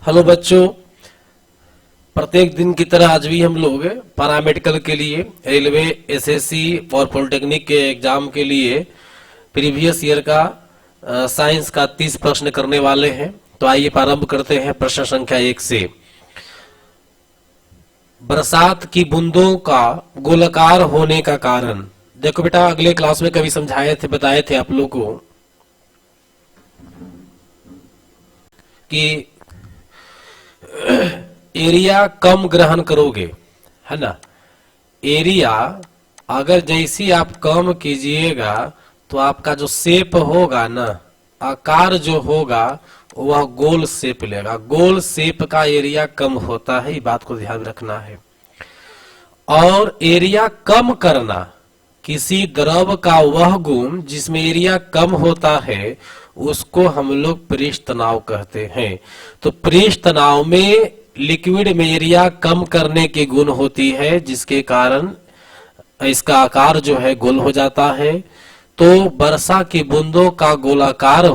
Hello बच्चों, प्रत्येक दिन की तरह आज भी हम लोग पैरामेडिकल के लिए रेलवे एसएससी और पॉलिटेक्निक के एग्जाम के लिए प्रीवियस ईयर का साइंस का 30 प्रश्न करने वाले हैं। तो आइए प्रारंभ करते हैं प्रश्न संख्या 1 से। बरसात की बूंदों का गोलाकार होने का कारण। देखो बेटा, अगले क्लास में कभी समझाए थे, बताए थे आप लोगों को कि एरिया कम ग्रहण करोगे, है ना। एरिया अगर जैसी आप कम कीजिएगा तो आपका जो शेप होगा ना, आकार जो होगा वह गोल शेप लेगा। गोल शेप का एरिया कम होता है, ये बात को ध्यान रखना है। और एरिया कम करना, किसी द्रव का वह गुण जिसमें एरिया कम होता है उसको हम लोग पृष्ठ तनाव कहते हैं। तो पृष्ठ तनाव में लिक्विड में एरिया कम करने की गुण होती है, जिसके कारण इसका आकार जो है गोल हो जाता है। तो वर्षा की बूंदों का गोलाकार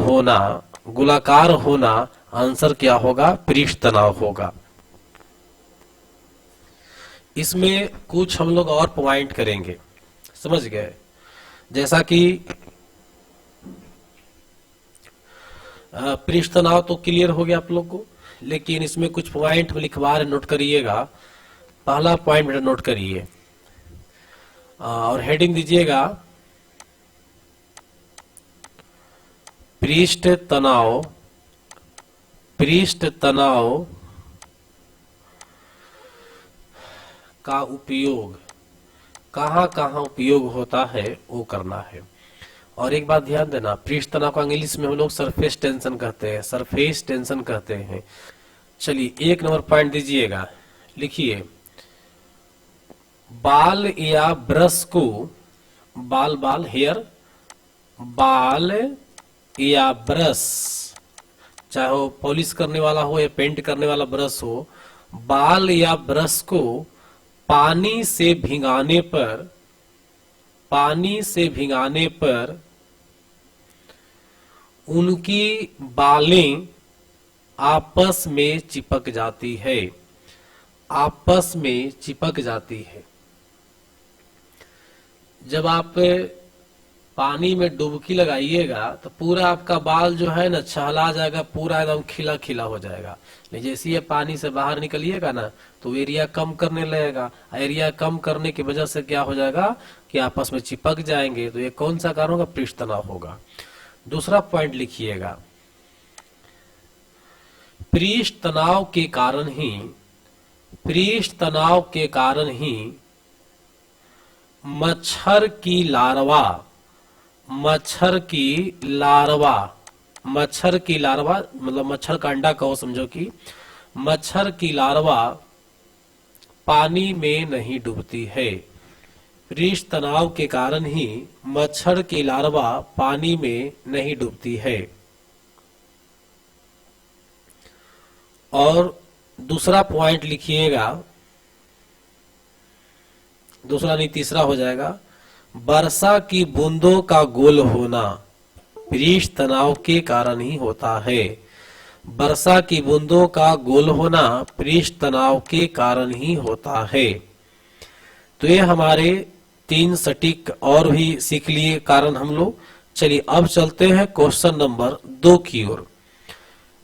होना आंसर क्या होगा? पृष्ठ तनाव होगा। इसमें कुछ हम लोग और पॉइंट करेंगे, समझ गए। जैसा कि पृष्ठ तनाव तो क्लियर हो गया आप लोग को, लेकिन इसमें कुछ पॉइंट लिखवा रहे, नोट करिएगा। पहला पॉइंट बेटा नोट करिए और हेडिंग दीजिएगा पृष्ठ तनाव का उपयोग कहां कहां उपयोग होता है वो करना है। और एक बात ध्यान देना, पृष्ठ तनाव को इंग्लिश में हम लोग सरफेस टेंशन कहते हैं। चलिए 1 नंबर पॉइंट दीजिएगा, लिखिए बाल या ब्रश को, बाल या ब्रश, चाहे वो पॉलिश करने वाला हो या पेंट करने वाला ब्रश हो, बाल या ब्रश को पानी से भिगाने पर उनकी बालें आपस में चिपक जाती है। जब आप पानी में डुबकी लगाइएगा तो पूरा आपका बाल जो है ना छहला जाएगा, पूरा एकदम खिला खिला हो जाएगा। लेकिन जैसे ये पानी से बाहर निकलिएगा ना तो एरिया कम करने लगेगा। एरिया कम करने की वजह से क्या हो जाएगा कि आपस में चिपक जाएंगे। तो ये कौन सा कारण होगा? पृष्ठ तनाव होगा। दूसरा पॉइंट लिखिएगा, पृष्ठ तनाव के कारण ही मच्छर की लार्वा मतलब मच्छर का अंडा कहो, समझो कि मच्छर की लार्वा पानी में नहीं डूबती है। पृष्ठ तनाव के कारण ही मच्छर की लार्वा पानी में नहीं डूबती है। और दूसरा पॉइंट लिखिएगा, दूसरा नहीं तीसरा हो जाएगा, वर्षा की बूंदों का गोल होना पृष्ठ तनाव के कारण ही होता है। वर्षा की बूंदों का गोल होना पृष्ठ तनाव के कारण ही होता है। तो ये हमारे 3 सटीक और भी सीख लिए कारण हम लोग। चलिए अब चलते हैं क्वेश्चन नंबर 2 की ओर।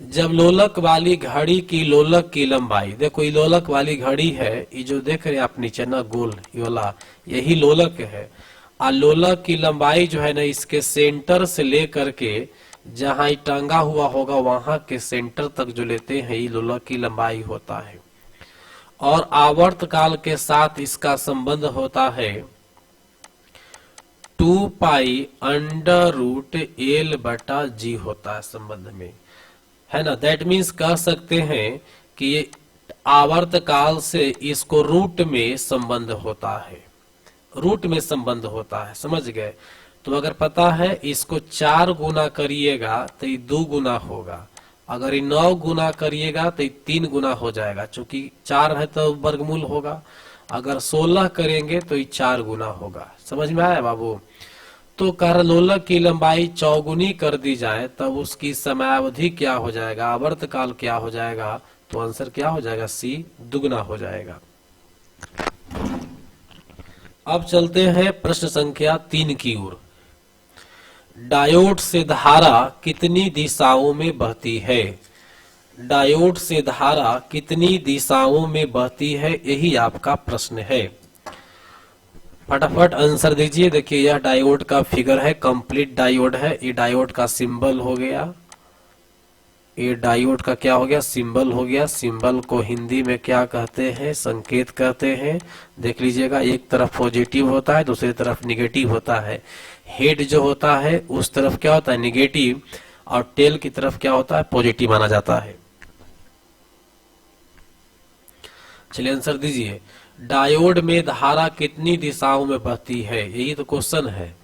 जब लोलक वाली घड़ी की लोलक की लंबाई, देखो ये लोलक वाली घड़ी है, ये जो देख रहे हैं आप नीचे ना गोल ये वाला, यही लोलक है। लोलक की लंबाई जो है ना इसके सेंटर से लेकर के जहां ये टंगा हुआ होगा वहां के सेंटर तक जो लेते हैं ये लोलक की लंबाई होता है। और आवर्त काल के साथ इसका संबंध होता है 2 पाई √L/G होता है संबंध में, है ना। दैट मीन्स कह सकते हैं कि ये आवर्त काल से इसको रूट में संबंध होता है, समझ गए। तो अगर पता है इसको 4 गुना करिएगा तो ये 2 गुना होगा, अगर ये 9 गुना करिएगा तो ये 3 गुना हो जाएगा, चूंकि 4 है तो वर्गमूल होगा। अगर 16 करेंगे तो ये 4 गुना होगा। समझ में आया बाबू? तो कार्यलोलक की लंबाई चौगुनी कर दी जाए तब उसकी समयावधि क्या हो जाएगा, आवर्त काल क्या हो जाएगा, तो आंसर क्या हो जाएगा, सी दुगना हो जाएगा। अब चलते हैं प्रश्न संख्या 3 की ओर। डायोड से धारा कितनी दिशाओं में बहती है? डायोड से धारा कितनी दिशाओं में बहती है, यही आपका प्रश्न है। फटाफट आंसर दीजिए। देखिए यह डायोड का फिगर है, कंप्लीट डायोड है। ये डायोड का सिंबल हो गया, ये डायोड का क्या हो गया, सिंबल हो गया। सिंबल को हिंदी में क्या कहते हैं, संकेत कहते हैं। देख लीजिएगा, एक तरफ पॉजिटिव होता है, दूसरी तरफ निगेटिव होता है। हेड जो होता है उस तरफ क्या होता है, निगेटिव, और टेल की तरफ क्या होता है, पॉजिटिव माना जाता है। चलिए आंसर दीजिए। डायोड में धारा कितनी दिशाओं में बहती है, यही तो क्वेश्चन है।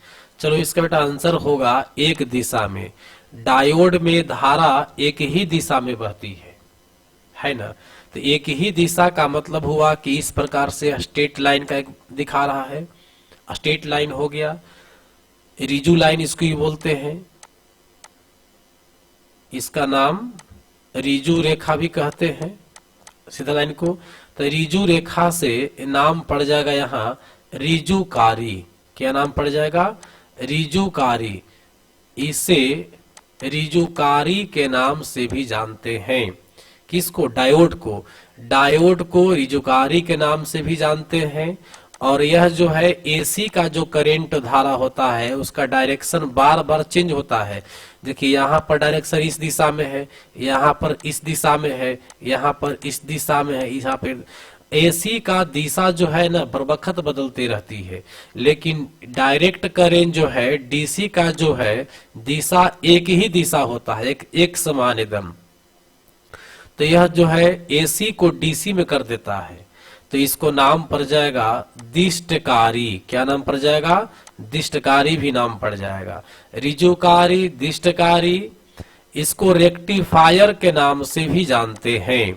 चलो इसका बेटा आंसर होगा एक दिशा में। डायोड में धारा एक ही दिशा में बहती है ना। तो एक ही दिशा का मतलब हुआ कि इस प्रकार से स्ट्रेट लाइन का एक दिखा रहा है, स्ट्रेट लाइन हो गया। रिजू लाइन इसको ही बोलते हैं, इसका नाम रिजू रेखा भी कहते हैं, सीधा लाइन को। तो रिजू रेखा से नाम पड़ जाएगा यहाँ रिजुकारी। क्या नाम पड़ जाएगा, रिजुकारी। इसे रिजुकारी के नाम से भी जानते हैं। किसको, डायोड को। डायोड को रिजुकारी के नाम से भी जानते हैं। और यह जो है एसी का जो करंट धारा होता है उसका डायरेक्शन बार बार चेंज होता है। देखिए यहाँ पर डायरेक्शन इस दिशा में है, यहाँ पर इस दिशा में है, यहाँ पर इस दिशा में है, यहाँ पर एसी का दिशा जो है ना बरबखत बदलती रहती है। लेकिन डायरेक्ट करंट जो है डीसी का जो है दिशा एक ही दिशा होता है, एक समान एकदम। तो यह जो है एसी को डीसी में कर देता है, तो इसको नाम पड़ जाएगा दिष्टकारी। क्या नाम पड़ जाएगा, दिष्टकारी भी नाम पड़ जाएगा। रिजुकारी, दिष्टकारी। इसको रेक्टिफायर के नाम से भी जानते हैं,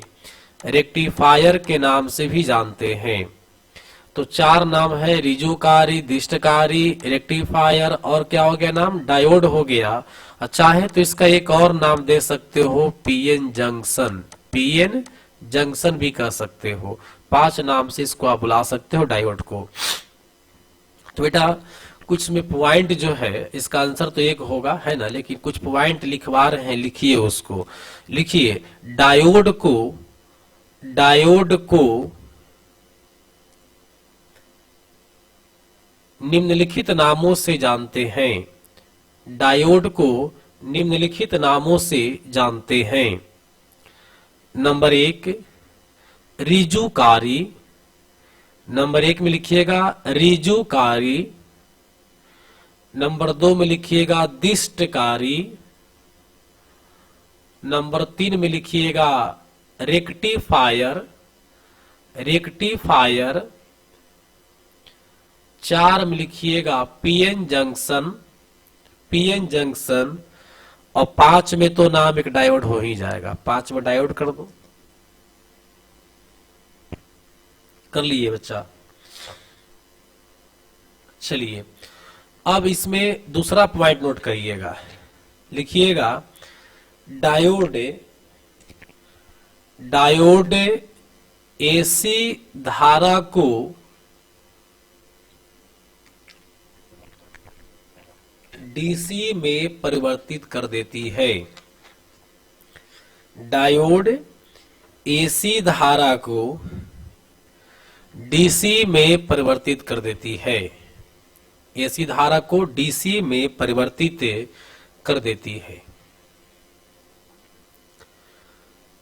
रेक्टिफायर के नाम से भी जानते हैं। तो 4 नाम है, रिजुकारी, दिष्टकारी, रेक्टिफायर और क्या हो गया नाम, डायोड हो गया। अच्छा है तो इसका एक और नाम दे सकते हो, पीएन जंक्शन। पीएन जंक्शन भी कह सकते हो। 5 नाम से इसको आप बुला सकते हो डायोड को। तो बेटा कुछ में पॉइंट जो है, इसका आंसर तो एक होगा है ना, लेकिन कुछ पॉइंट लिखवा रहे हैं, लिखिए उसको। लिखिए डायोड को निम्नलिखित नामों से जानते हैं। डायोड को निम्नलिखित नामों से जानते हैं। नंबर 1 रिजुकारी। नंबर 1 में लिखिएगा रिजुकारी। नंबर 2 में लिखिएगा दिष्टकारी। नंबर 3 में लिखिएगा रेक्टिफायर, रेक्टिफायर। 4 में लिखिएगा पीएन जंक्शन, पीएन जंक्शन। और 5 में तो नाम एक डायोड हो ही जाएगा। 5 में डायोड कर दो, कर लिए बच्चा। चलिए अब इसमें दूसरा पॉइंट नोट करिएगा, लिखिएगा डायोड, डायोड एसी धारा को डीसी में परिवर्तित कर देती है। डायोड एसी धारा को डीसी में परिवर्तित कर देती है। एसी धारा को डीसी में परिवर्तित कर देती है।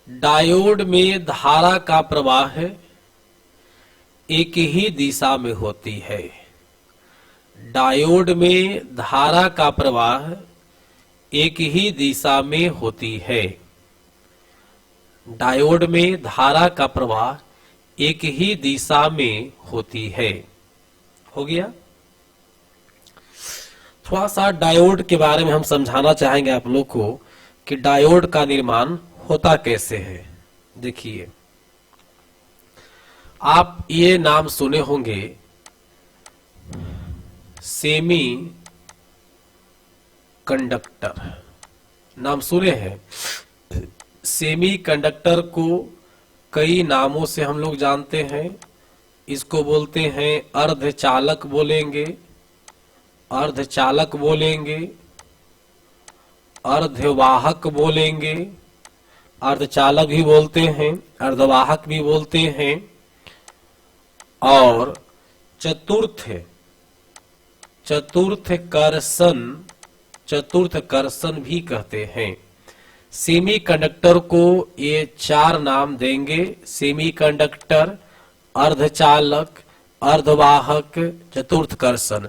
डायोड में धारा का प्रवाह एक ही दिशा में होती है। डायोड में धारा का प्रवाह एक ही दिशा में होती है। डायोड में धारा का प्रवाह एक ही दिशा में होती है। हो गया। थोड़ा सा डायोड के बारे में हम समझाना चाहेंगे आप लोग को कि डायोड का निर्माण होता कैसे है। देखिए आप ये नाम सुने होंगे सेमी कंडक्टर नाम सुने हैं। सेमी कंडक्टर को कई नामों से हम लोग जानते हैं। इसको बोलते हैं अर्धचालक बोलेंगे, अर्धचालक बोलेंगे, अर्धवाहक बोलेंगे, अर्धचालक भी बोलते हैं, अर्धवाहक भी बोलते हैं, और चतुर्थ कर्षण भी कहते हैं। सेमी कंडक्टर को ये 4 नाम देंगे। सेमी कंडक्टर, अर्धचालक, अर्धवाहक, चतुर्थ कर्षण।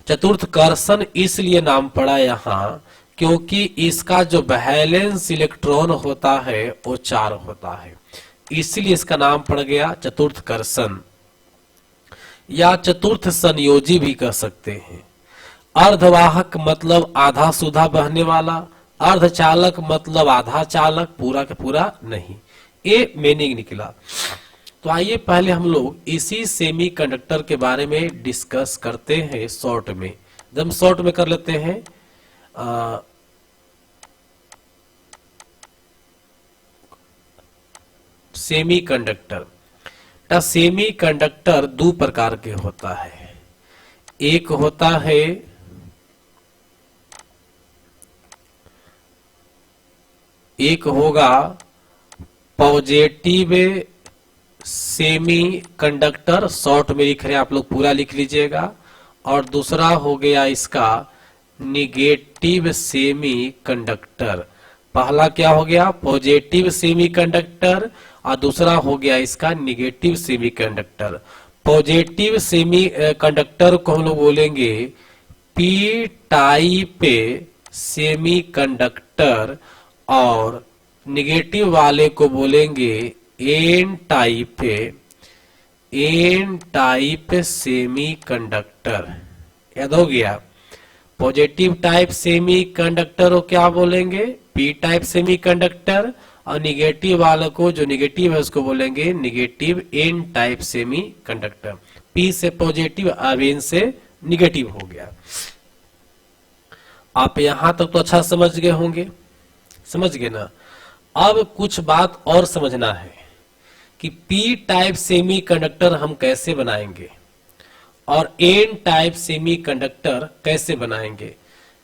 चतुर्थ कर्षण इसलिए नाम पड़ा यहाँ क्योंकि इसका जो वैलेंस इलेक्ट्रॉन होता है वो 4 होता है, इसलिए इसका नाम पड़ गया चतुर्थ कर्षण, या चतुर्थ संयोजी भी कह सकते हैं। अर्धवाहक मतलब आधा सुधा बहने वाला, अर्धचालक मतलब आधा चालक, पूरा का पूरा नहीं। ये मीनिंग निकला। तो आइए पहले हम लोग इसी सेमी कंडक्टर के बारे में डिस्कस करते हैं शॉर्ट में। जब शॉर्ट में कर लेते हैं सेमी कंडक्टर। सेमी कंडक्टर 2 प्रकार के होता है। एक होता है होगा पॉजिटिव सेमी कंडक्टर, शॉर्ट में लिख रहे हैं आप लोग, पूरा लिख लीजिएगा। और दूसरा हो गया इसका निगेटिव सेमी कंडक्टर। पहला क्या हो गया पॉजिटिव सेमी कंडक्टर और दूसरा हो गया इसका negative semi conductor. Positive semi conductor को हम लोग बोलेंगे पी टाइप सेमी कंडक्टर और निगेटिव वाले को बोलेंगे एन टाइप सेमी कंडक्टर। याद हो गया? पॉजिटिव टाइप सेमी कंडक्टर को क्या बोलेंगे पी टाइप सेमी कंडक्टर, और निगेटिव वाले को जो निगेटिव है उसको बोलेंगे negative N type semi conductor. P से पॉजिटिव, अब एन से निगेटिव हो गया। आप यहां तक तो अच्छा समझ गए होंगे, समझ गए ना? अब कुछ बात और समझना है कि पी टाइप सेमी कंडक्टर हम कैसे बनाएंगे और एन टाइप सेमी कंडक्टर कैसे बनाएंगे।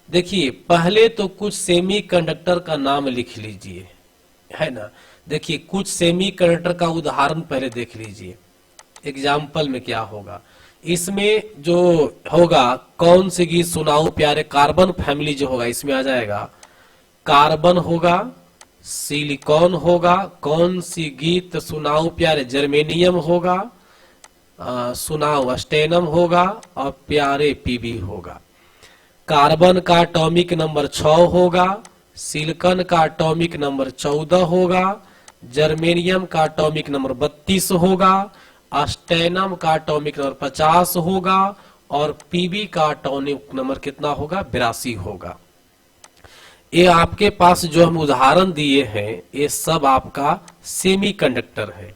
देखिए पहले तो कुछ सेमी कंडक्टर का नाम लिख लीजिए, है ना। देखिए कुछ सेमी कंडक्टर का उदाहरण पहले देख लीजिए। एग्जाम्पल में क्या होगा, इसमें जो होगा कौन सी गीत सुनाओ प्यारे, कार्बन फैमिली जो होगा इसमें आ जाएगा। कार्बन होगा, सिलिकॉन होगा, कौन सी गीत सुनाओ प्यारे, जर्मेनियम होगा, सुनाओ स्टेनम होगा, और प्यारे पीबी होगा। कार्बन का एटॉमिक नंबर 6 होगा, सिलिकॉन का एटॉमिक नंबर 14 होगा, जर्मेनियम का एटॉमिक नंबर 32 होगा, स्टेनम का एटॉमिक नंबर 50 होगा, और पीबी का एटॉमिक नंबर कितना होगा 82 होगा। ये आपके पास जो हम उदाहरण दिए हैं ये सब आपका सेमी कंडक्टर है,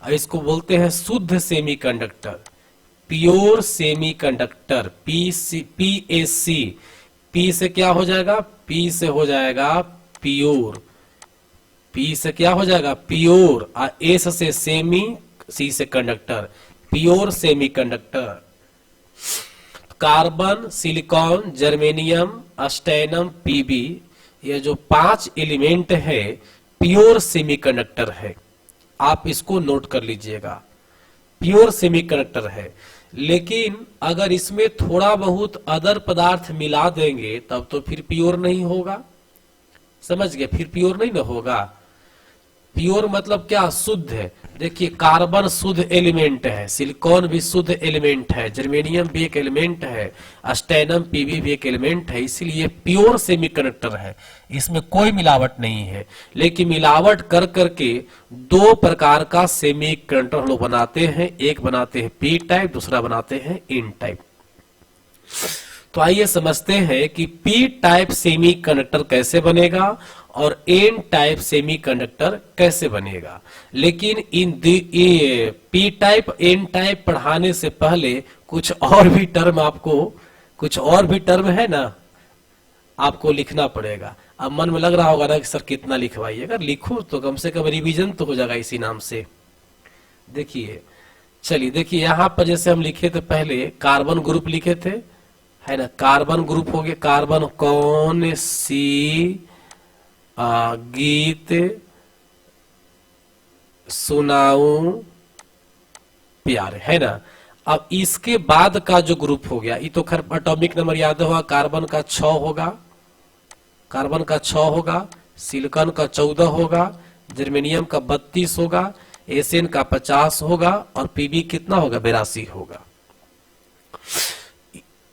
और इसको बोलते हैं शुद्ध semi conductor, pure semi conductor, PAC। P से क्या हो जाएगा, पी से हो जाएगा प्योर, पी से क्या हो जाएगा प्योर, और एस से सेमी, सी से conductor, pure semi conductor. Carbon, silicon, germanium, stannum, PB, ये जो 5 एलिमेंट है प्योर सेमीकंडक्टर है। आप इसको नोट कर लीजिएगा, प्योर सेमीकंडक्टर है। लेकिन अगर इसमें थोड़ा बहुत अदर पदार्थ मिला देंगे तब तो फिर प्योर नहीं होगा, समझ गए? फिर प्योर नहीं ना होगा। प्योर मतलब क्या, शुद्ध है। देखिए कार्बन शुद्ध एलिमेंट है, सिलिकॉन भी शुद्ध एलिमेंट है, जर्मेनियम भी एक एलिमेंट है, स्टेनम पीबी भी एक एलिमेंट है, इसीलिए प्योर सेमीकंडक्टर है। इसमें कोई मिलावट नहीं है। लेकिन मिलावट कर करके 2 प्रकार का सेमीकंडक्टर हम लोग बनाते हैं, एक बनाते हैं पी टाइप, दूसरा बनाते हैं एन टाइप। तो आइए समझते हैं कि पी टाइप सेमीकंडक्टर कैसे बनेगा और एन टाइप सेमीकंडक्टर कैसे बनेगा। लेकिन in P type N type पढ़ाने से पहले कुछ और भी टर्म आपको, कुछ और भी टर्म है ना, आपको लिखना पड़ेगा। अब मन में लग रहा होगा ना कि सर कितना लिखवाइए, अगर लिखो तो कम से कम रिवीजन तो हो जाएगा इसी नाम से। देखिए, चलिए देखिए यहां पर जैसे हम लिखे थे पहले कार्बन ग्रुप लिखे थे, है ना, कार्बन ग्रुप हो गया, कार्बन कौन सी गीत सुनाऊं प्यारे, है ना। अब इसके बाद का जो ग्रुप हो गया, ये तो खैर एटॉमिक नंबर याद होगा, कार्बन का 6 होगा, कार्बन का 6 होगा, सिलिकॉन का 14 होगा, जर्मेनियम का 32 होगा, एशियन का 50 होगा और पीबी कितना होगा 82 होगा।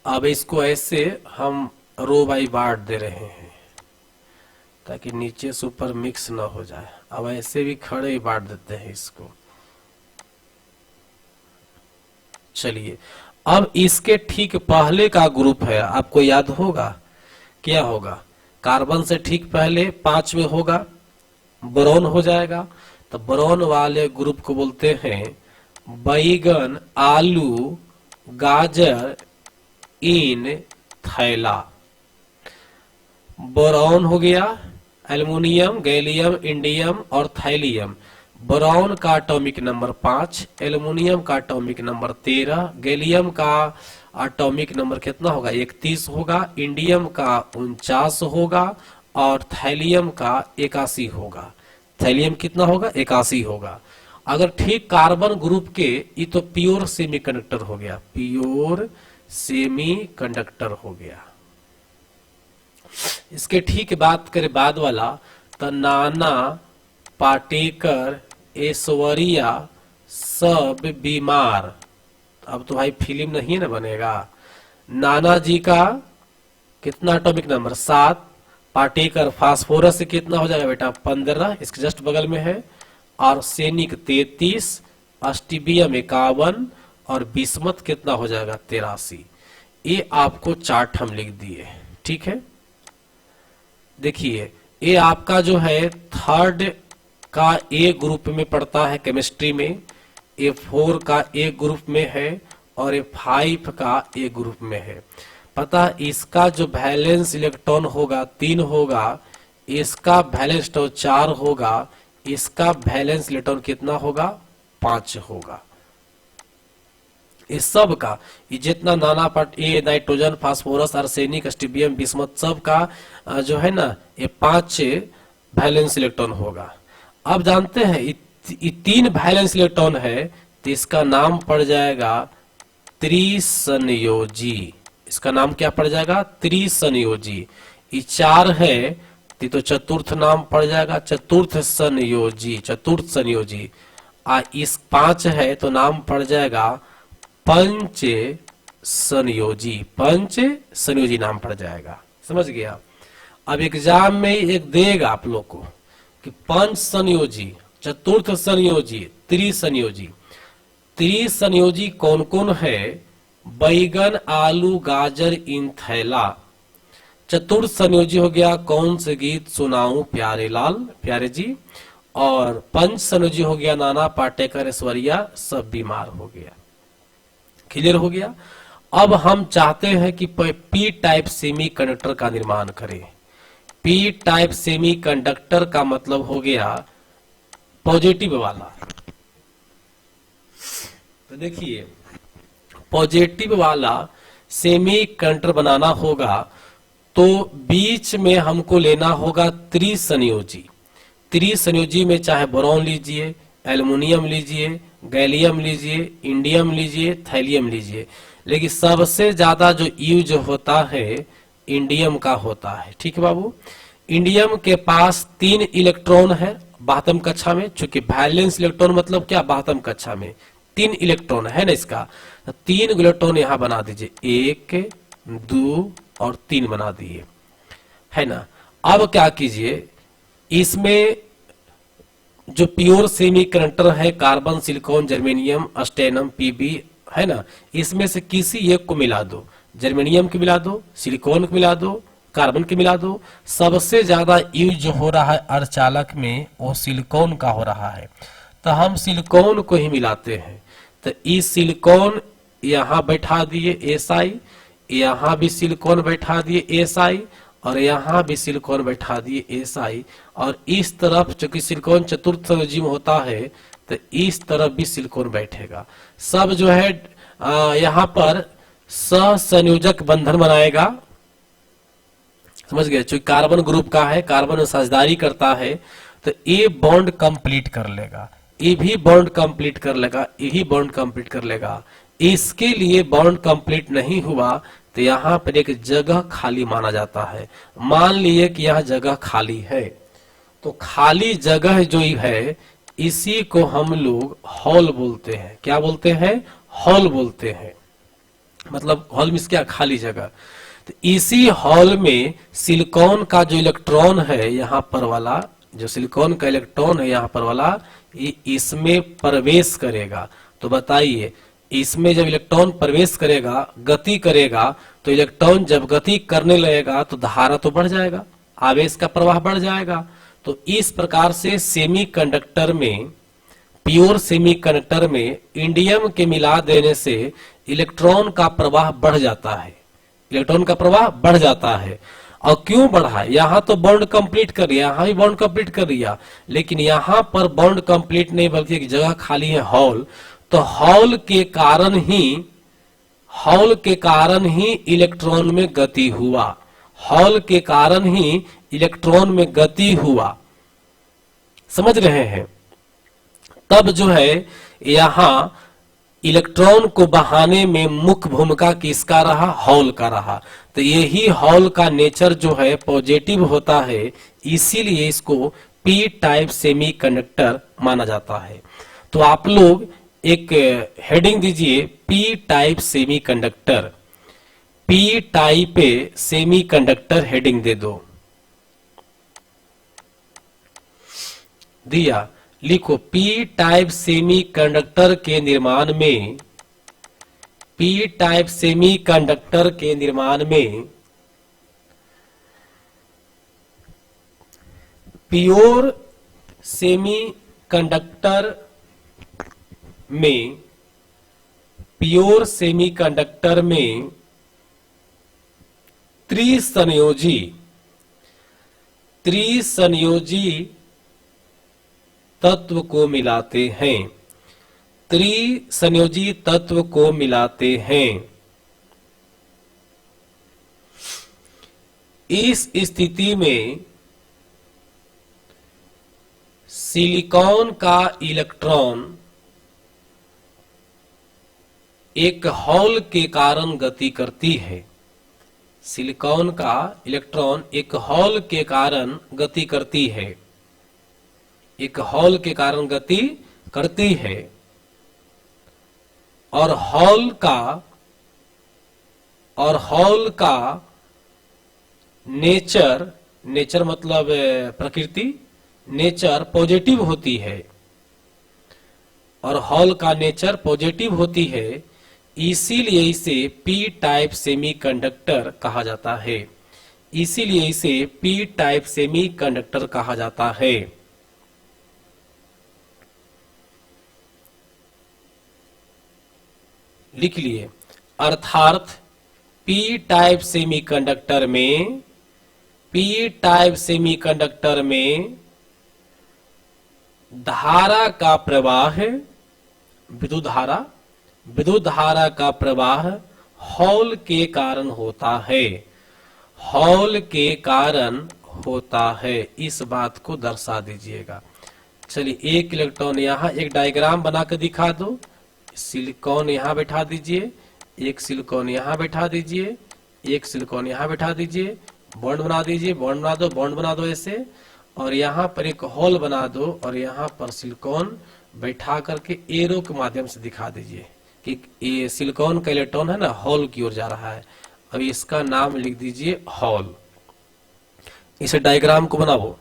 अब इसको ऐसे हम रो बाई बांट दे रहे हैं ताकि नीचे से ऊपर मिक्स ना हो जाए। अब ऐसे भी खड़े ही बांट देते हैं इसको। चलिए, अब इसके ठीक पहले का ग्रुप है, आपको याद होगा क्या होगा, कार्बन से ठीक पहले 5 में होगा, बोरॉन हो जाएगा। तो बोरॉन वाले ग्रुप को बोलते हैं बैगन आलू गाजर इन थैला। बोरॉन हो गया, एल्युमिनियम, गैलियम, इंडियम और थैलियम। बोरॉन का एटॉमिक नंबर 5, एल्युमिनियम का एटॉमिक नंबर 13, गैलियम का एटॉमिक नंबर कितना होगा 31 होगा, इंडियम का 49 होगा और थैलियम का 81 होगा। थैलियम कितना होगा 81 होगा। अगर ठीक कार्बन ग्रुप के, ये तो प्योर सेमीकंडक्टर हो गया, प्योर सेमीकंडक्टर हो गया। इसके ठीक बात करें बाद वाला, तो नाना पाटेकर ऐश्वर्या सब बीमार। अब तो भाई फिल्म नहीं ना बनेगा। नाना जी का कितना एटॉमिक नंबर 7, पाटेकर फास्फोरस से कितना हो जाएगा बेटा 15, इसके जस्ट बगल में है, और सैनिक 33, अस्टिबियम 51 और बिस्मत कितना हो जाएगा 83। ये आपको चार्ट हम लिख दिए, ठीक है। देखिए ये आपका जो है थर्ड का ए ग्रुप में पड़ता है केमिस्ट्री में, ए 4 का ए ग्रुप में है और ए 5 का ए ग्रुप में है। पता इसका जो वैलेंस इलेक्ट्रॉन होगा 3 होगा, इसका वैलेंस इलेक्ट्रॉन 4 होगा, इसका वैलेंस इलेक्ट्रॉन कितना होगा 5 होगा। इस सब का ये जितना नाना part A nitrogen phosphorus arsenic अस्टिबियम बिस्मत सब का जो है ना ये 5 वैलेंस इलेक्ट्रॉन होगा। अब जानते हैं ये 3 वैलेंस इलेक्ट्रॉन है तो इसका नाम पड़ जाएगा त्रिसंयोजी। इसका नाम क्या पड़ जाएगा त्रिसंयोजी। ये 4 है तो चतुर्थ नाम पड़ जाएगा चतुर्थ संयोजी, चतुर्थ संयोजी। इस 5 है तो नाम पड़ जाएगा पंच संयोजी, पंच संयोजी नाम पड़ जाएगा। समझ गया। अब एग्जाम में एक देगा आप लोग को कि पंच संयोजी, चतुर्थ संयोजी, त्रिसंयोजी। त्रिसंयोजी कौन कौन है? बैगन आलू गाजर इन थैला। चतुर्थ संयोजी हो गया कौन से गीत सुनाऊं प्यारे लाल प्यारे जी। और पंच संयोजी हो गया नाना पाटेकर ऐश्वर्या सब बीमार हो गया। क्लियर हो गया। अब हम चाहते हैं कि पी टाइप सेमी कंडक्टर का निर्माण करें। पी टाइप सेमी कंडक्टर का मतलब हो गया पॉजिटिव वाला। तो देखिए पॉजिटिव वाला सेमी कंडक्टर बनाना होगा तो बीच में हमको लेना होगा त्रिसंयोजी। त्रिसंयोजी में चाहे बोरॉन लीजिए, एल्युमिनियम लीजिए, गैलियम लीजिए, इंडियम लीजिए, थैलियम लीजिए, लेकिन सबसे ज्यादा जो यूज होता है इंडियम का होता है। ठीक है बाबू। इंडियम के पास 3 इलेक्ट्रॉन है बाहतम कक्षा में, चूंकि वैलेंस इलेक्ट्रॉन मतलब क्या बाहतम कक्षा में 3 इलेक्ट्रॉन है ना इसका, तो 3 इलेक्ट्रॉन यहां बना दीजिए, 1 2 और 3 बना दिए, है ना। अब क्या कीजिए इसमें जो प्योर सेमी कंडक्टर है कार्बन सिलिकॉन जर्मेनियम अस्टेनम पीबी है ना, इसमें से किसी एक को मिला दो, जर्मेनियम को मिला दो, सिलिकॉन को मिला दो, कार्बन के मिला दो। सबसे ज्यादा यूज हो रहा है अर्धचालक में वो सिलिकॉन का हो रहा है, तो हम सिलिकॉन को ही मिलाते हैं। तो इस सिलिकॉन यहां बैठा दिए SI, यहां भी सिलिकॉन बैठा दिए SI और यहाँ भी सिलिकॉन बैठा दिए Si, और इस तरफ चूंकि सिलिकॉन चतुर्थ संयोजी में होता है तो इस तरफ भी सिलिकॉन बैठेगा। सब जो है यहाँ पर सहसंयोजक बंधन बनाएगा, समझ गए। चूंकि कार्बन ग्रुप का है, कार्बन साझेदारी करता है, तो ये बॉन्ड कंप्लीट कर लेगा, ये भी बॉन्ड कंप्लीट कर लेगा, यही बॉन्ड कंप्लीट कर लेगा। इसके लिए बॉन्ड कंप्लीट नहीं हुआ तो यहाँ पर एक जगह खाली माना जाता है। मान लिए कि यह जगह खाली है, तो खाली जगह जो है इसी को हम लोग हॉल बोलते हैं। क्या बोलते हैं? हॉल बोलते हैं। मतलब हॉल मीन्स क्या? खाली जगह। तो इसी हॉल में सिलिकॉन का जो इलेक्ट्रॉन है यहाँ पर वाला, जो सिलिकॉन का इलेक्ट्रॉन है यहाँ पर वाला, ये इसमें प्रवेश करेगा। तो बताइए, इसमें जब इलेक्ट्रॉन प्रवेश करेगा, गति करेगा, तो इलेक्ट्रॉन जब गति करने लगेगा तो धारा तो बढ़ जाएगा, आवेश का प्रवाह बढ़ जाएगा। तो इस प्रकार से सेमीकंडक्टर में, प्योर सेमीकंडक्टर में इंडियम के मिला देने से इलेक्ट्रॉन का प्रवाह बढ़ जाता है, इलेक्ट्रॉन का प्रवाह बढ़ जाता है। और क्यों बढ़ा? यहाँ तो बॉन्ड कंप्लीट कर लिया, यहाँ भी बॉन्ड कंप्लीट कर लिया, लेकिन यहाँ पर बॉन्ड कंप्लीट नहीं बल्कि एक जगह खाली है, हॉल। तो हॉल के कारण ही इलेक्ट्रॉन में गति हुआ, हॉल के कारण ही इलेक्ट्रॉन में गति हुआ, समझ रहे हैं। तब जो है यहाँ इलेक्ट्रॉन को बहाने में मुख्य भूमिका किसका रहा? हॉल का रहा। तो यही हॉल का नेचर जो है पॉजिटिव होता है, इसीलिए इसको पी टाइप सेमीकंडक्टर माना जाता है। तो आप लोग एक हेडिंग दीजिए, P type semiconductor. P type semiconductor heading दे दो। दिया, लिखो पी टाइप सेमीकंडक्टर के निर्माण में, पी टाइप सेमीकंडक्टर के निर्माण में प्योर सेमीकंडक्टर में, प्योर सेमीकंडक्टर में त्रिसंयोजी तत्व को मिलाते हैं, त्रिसंयोजी तत्व को मिलाते हैं। इस स्थिति में सिलिकॉन का इलेक्ट्रॉन एक हॉल के कारण गति करती है, सिलिकॉन का इलेक्ट्रॉन एक हॉल के कारण गति करती है, एक हॉल के कारण गति करती है। और हॉल का नेचर मतलब प्रकृति, नेचर पॉजिटिव होती है, और हॉल का नेचर पॉजिटिव होती है, इसीलिए इसे पी टाइप सेमीकंडक्टर कहा जाता है, इसीलिए इसे पी टाइप सेमीकंडक्टर कहा जाता है। लिख लिए, अर्थात पी टाइप सेमीकंडक्टर में, पी टाइप सेमीकंडक्टर में धारा का प्रवाह, विद्युत धारा का प्रवाह हॉल के कारण होता है, हॉल के कारण होता है। इस बात को दर्शा दीजिएगा। चलिए, एक इलेक्ट्रॉन यहाँ एक डायग्राम बना कर दिखा दो। सिलिकॉन यहाँ बैठा दीजिए, एक सिलिकॉन यहाँ बैठा दीजिए, एक सिलिकॉन यहाँ बैठा दीजिए, बॉन्ड बना दीजिए, बॉन्ड बना दो, बॉन्ड बना दो ऐसे, और यहाँ पर एक होल बना दो, और यहाँ पर सिलिकॉन बैठा करके एरो के माध्यम से दिखा दीजिए कि ये सिलिकॉन का इलेक्ट्रॉन है ना, हॉल की ओर जा रहा है। अब इसका नाम लिख दीजिए हॉल। इस डायग्राम को बनाओ।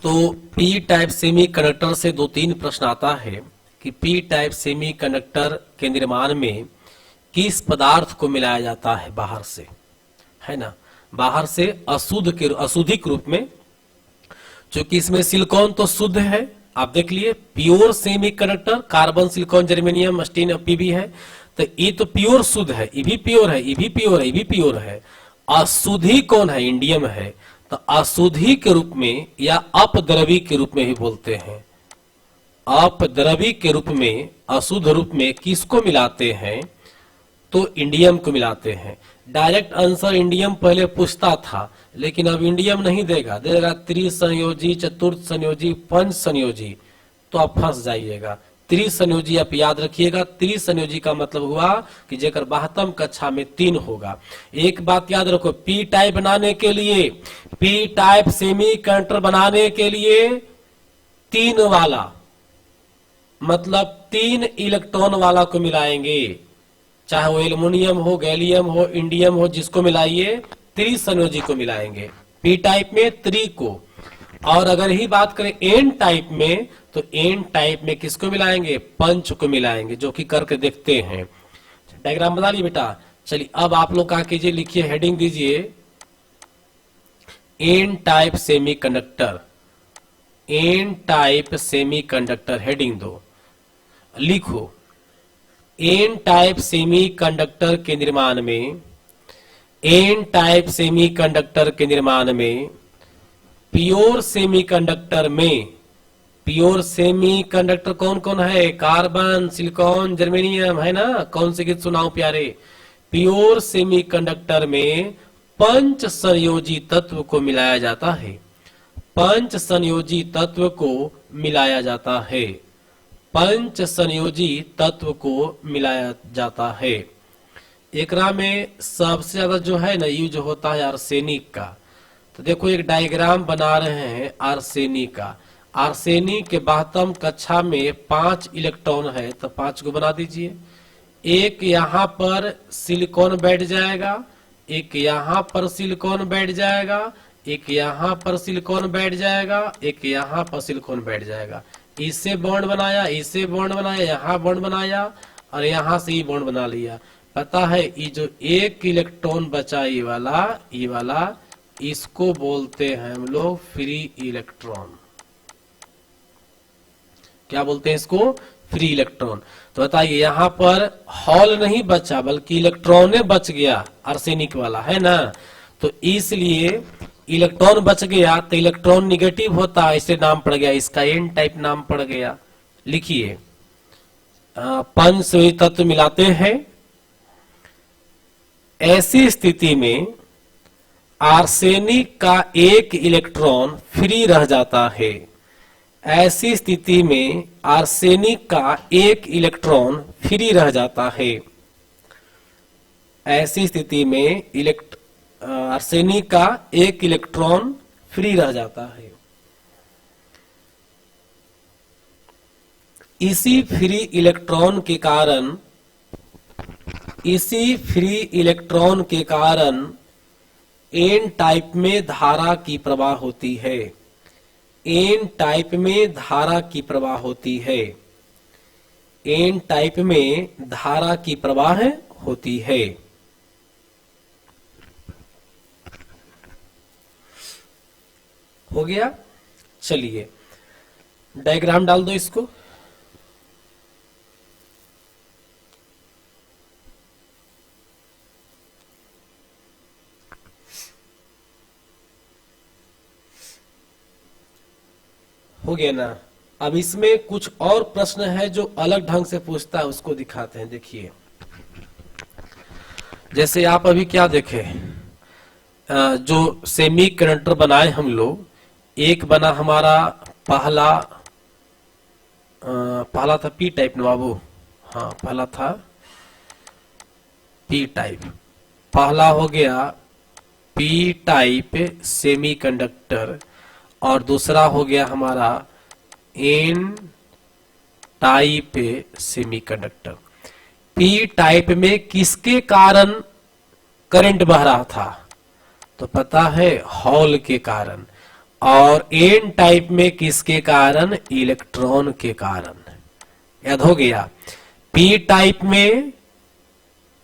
तो पी टाइप सेमीकंडक्टर से 2-3 प्रश्न आता है कि पी टाइप सेमीकंडक्टर के निर्माण में किस पदार्थ को मिलाया जाता है बाहर से, है ना, बाहर से अशुद्धिक रूप में। चूंकि इसमें सिलिकॉन तो शुद्ध है, आप देख लिए, pure semiconductor, carbon, silicon, germanium, स्टीन, पीबी है, तो ये तो प्योर शुद्ध है, ये भी प्योर है, ये भी प्योर है, ये भी प्योर है। अशुद्धि कौन है? इंडियम है। तो अशुद्धि के रूप में या अपद्रवी के रूप में भी बोलते हैं। अपद्रवी के रूप में, अशुद्ध रूप में किसको मिलाते हैं? तो इंडियम को मिलाते हैं। डायरेक्ट आंसर इंडियम पहले पूछता था, लेकिन अब इंडियम नहीं देगा, देगा त्रिसंयोजी, चतुर्थ संयोजी, पंच संयोजी, तो आप फंस जाइएगा। त्रिसंयोजी आप याद रखिएगा। त्रिसंयोजी का मतलब हुआ कि जेकर 72 कक्षा में 3 होगा। एक बात याद रखो, पी टाइप बनाने के लिए, पी टाइप सेमीकंडक्टर बनाने के लिए 3 वाला, मतलब 3 इलेक्ट्रॉन वाला को मिलाएंगे, चाहे वो एल्युमिनियम हो, गैलियम हो, इंडियम हो, जिसको मिलाइए, त्रिसंयोजी को मिलाएंगे। पी टाइप में 3 को। और अगर ही बात करें एन टाइप में, तो एन टाइप में किसको मिलाएंगे? पंच को मिलाएंगे, जो कि करके देखते हैं। डायग्राम बना ली बेटा। चलिए अब आप लोग क्या कीजिए, लिखिए, हेडिंग दीजिए N type semiconductor. N type semiconductor heading दो, लिखो। एन टाइप सेमीकंडक्टर के निर्माण में, एन टाइप सेमीकंडक्टर के निर्माण में, प्योर सेमीकंडक्टर में, प्योर सेमीकंडक्टर कौन कौन है? कार्बन, सिलिकॉन, जर्मेनियम, है ना। कौन से गीत सुनाओ प्यारे? प्योर सेमीकंडक्टर में पंच संयोजी तत्व को मिलाया जाता है। पंच संयोजी तत्व को मिलाया जाता है। पंच संयोजी तत्व को मिलाया जाता है। एकरा में सबसे ज्यादा जो है ना यूज होता है आर्सेनिक का। तो देखो एक डायग्राम बना रहे हैं आर्सेनिक का। आर्सेनिक के 72 कक्षा में 5 इलेक्ट्रॉन है, तो 5 को बना दीजिए। एक यहां पर सिलिकॉन बैठ जाएगा, एक यहां पर सिलिकॉन बैठ जाएगा, एक यहां पर सिलिकॉन बैठ जाएगा, एक यहां पर सिलिकॉन बैठ जाएगा। इससे बॉन्ड बनाया, इससे बॉन्ड बनाया, यहाँ बॉन्ड बनाया, और यहाँ से ही बॉन्ड बना लिया। पता है ये जो एक इलेक्ट्रॉन बचा, ये वाला, इसको बोलते हैं हम लोग फ्री इलेक्ट्रॉन। क्या बोलते हैं इसको? Free electron. तो बताइए यहाँ पर हॉल नहीं बचा, बल्कि इलेक्ट्रॉन बच गया, आर्सेनिक वाला, है ना। तो इसलिए इलेक्ट्रॉन बच गया, तो इलेक्ट्रॉन निगेटिव होता है, इससे नाम पड़ गया, इसका एन टाइप नाम पड़ गया। लिखिए, पंच संयोजी तत्व मिलाते हैं। ऐसी स्थिति में आर्सेनिक का एक इलेक्ट्रॉन फ्री रह जाता है। ऐसी स्थिति में आर्सेनिक का एक इलेक्ट्रॉन फ्री रह जाता है। ऐसी स्थिति में आर्सेनिक का एक इलेक्ट्रॉन फ्री रह जाता है। इसी फ्री इलेक्ट्रॉन के कारण एन टाइप में धारा की प्रवाह होती है। एन टाइप में धारा की प्रवाह होती है। एन टाइप में धारा की प्रवाह होती है। हो गया। चलिए डायग्राम डाल दो इसको। हो गया ना। अब इसमें कुछ और प्रश्न है जो अलग ढंग से पूछता है, उसको दिखाते हैं। देखिए, जैसे आप अभी क्या देखे, जो सेमीकंडक्टर बनाए हम लोग, एक बना हमारा पहला था पी टाइप ना बाबू। हाँ, पहला था पी टाइप। पहला हो गया पी टाइप सेमीकंडक्टर, और दूसरा हो गया हमारा N type semiconductor. P type में किसके कारण करंट बह रहा था? तो पता है हॉल के कारण। और एन टाइप में किसके कारण? इलेक्ट्रॉन के कारण। याद हो गया। पी टाइप में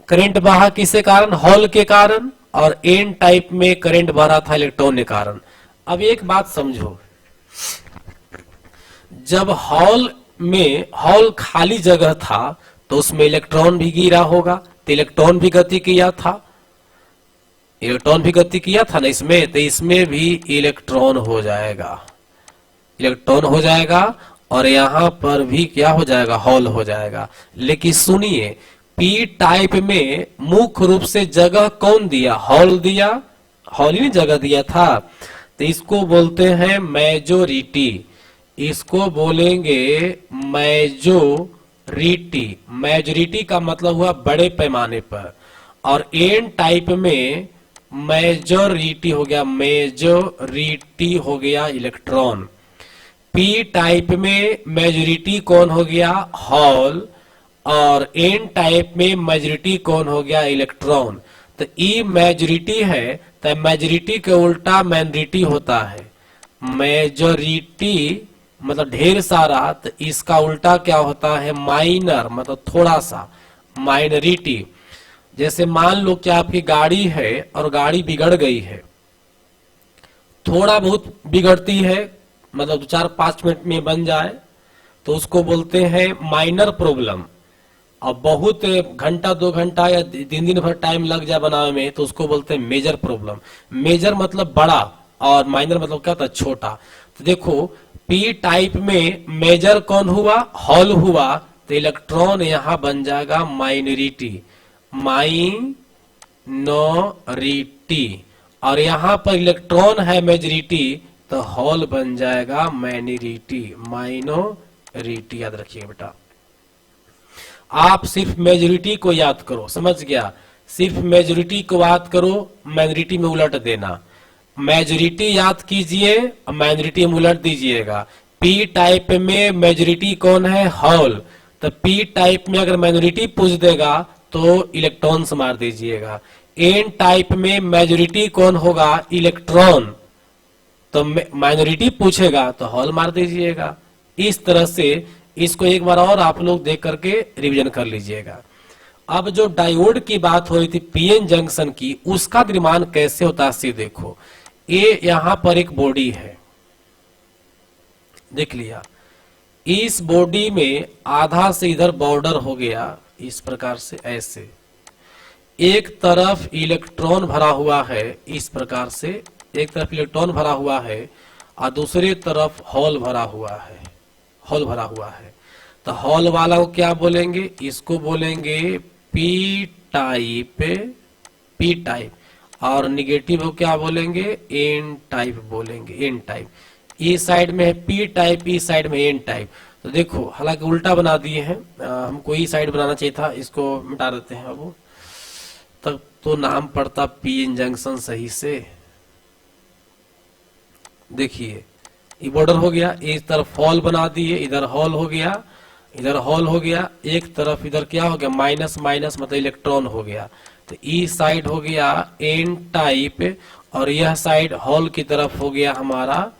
करंट बहा किसके कारण? हॉल के कारण। और एन टाइप में करंट बह रहा था इलेक्ट्रॉन के कारण। अब एक बात समझो, जब हॉल खाली जगह था तो उसमें इलेक्ट्रॉन भी गिरा होगा, तो इलेक्ट्रॉन भी गति किया था, इलेक्ट्रॉन भी गति किया था ना इसमें, तो इसमें भी इलेक्ट्रॉन हो जाएगा, इलेक्ट्रॉन हो जाएगा। और यहां पर भी क्या हो जाएगा? हॉल हो जाएगा। लेकिन सुनिए, पी टाइप में मुख्य रूप से जगह कौन दिया? हॉल दिया, हॉल ही ने जगह दिया था। तो इसको बोलते हैं मेजोरिटी, इसको बोलेंगे मेजोरिटी। मेजोरिटी का मतलब हुआ बड़े पैमाने पर। और एन टाइप में मेजोरिटी हो गया, मेजोरिटी हो गया इलेक्ट्रॉन। पी टाइप में मेजोरिटी कौन हो गया? हॉल। और एन टाइप में मेजोरिटी कौन हो गया? इलेक्ट्रॉन। तो ई मेजोरिटी है, तो मेजोरिटी के उल्टा माइनॉरिटी होता है। मेजोरिटी मतलब ढेर सारा, तो इसका उल्टा क्या होता है? माइनर, मतलब थोड़ा सा। माइनॉरिटी, जैसे मान लो कि आपकी गाड़ी है और गाड़ी बिगड़ गई है, थोड़ा बहुत बिगड़ती है, मतलब 4-5 मिनट में बन जाए, तो उसको बोलते हैं माइनर प्रॉब्लम। अब बहुत घंटा 2 घंटा या दिन भर टाइम लग जाए बनाने में, तो उसको बोलते हैं मेजर प्रॉब्लम। मेजर मतलब बड़ा और माइनर मतलब क्या होता है? छोटा। तो देखो, पी टाइप में मेजर कौन हुआ? हॉल हुआ, तो इलेक्ट्रॉन यहां बन जाएगा माइनॉरिटी, माइनॉरिटी। और यहां पर इलेक्ट्रॉन है मेजोरिटी, तो हॉल बन जाएगा माइनॉरिटी, माइनॉरिटी। याद रखिएगा बेटा, आप सिर्फ मेजोरिटी को याद करो, समझ गया? सिर्फ मेजोरिटी को याद करो, माइनॉरिटी में उलट देना। मेजोरिटी याद कीजिए, माइनॉरिटी में उलट दीजिएगा। पी टाइप में मेजोरिटी कौन है? हॉल। तो पी टाइप में अगर माइनॉरिटी पूछ देगा तो इलेक्ट्रॉन्स मार दीजिएगा। एन टाइप में मेजोरिटी कौन होगा? इलेक्ट्रॉन। तो माइनॉरिटी पूछेगा तो हॉल मार दीजिएगा। इस तरह से इसको एक बार और आप लोग देख करके रिवीजन कर लीजिएगा। अब जो डायोड की बात हो रही थी पीएन जंक्शन की, उसका निर्माण कैसे होता है देखो। ये यहां पर एक बॉडी है, देख लिया। इस बॉडी में आधा से इधर बॉर्डर हो गया, इस प्रकार से ऐसे एक तरफ इलेक्ट्रॉन भरा हुआ है, इस प्रकार से एक तरफ इलेक्ट्रॉन भरा हुआ है और दूसरी तरफ हॉल भरा हुआ है, हॉल भरा हुआ है। तो हॉल वाला को क्या बोलेंगे? इसको बोलेंगे पी टाइप, पी टाइप। और निगेटिव को क्या बोलेंगे? एन टाइप बोलेंगे, एन टाइप। इस साइड में है पी टाइप, इस साइड में एन टाइप। तो देखो, हालांकि उल्टा बना दिए हैं, हमको ई साइड बनाना चाहिए था, इसको मिटा देते हैं। अब तब तो नाम पड़ता पीएन जंक्शन सही से। देखिए, ये बॉर्डर हो गया, इस तरफ हॉल बना दिए, इधर हॉल हो गया, इधर हॉल हो गया, एक तरफ इधर क्या हो गया? माइनस माइनस मतलब इलेक्ट्रॉन हो गया। तो ई साइड हो गया एन टाइप और यह साइड हॉल की तरफ हो गया हमारा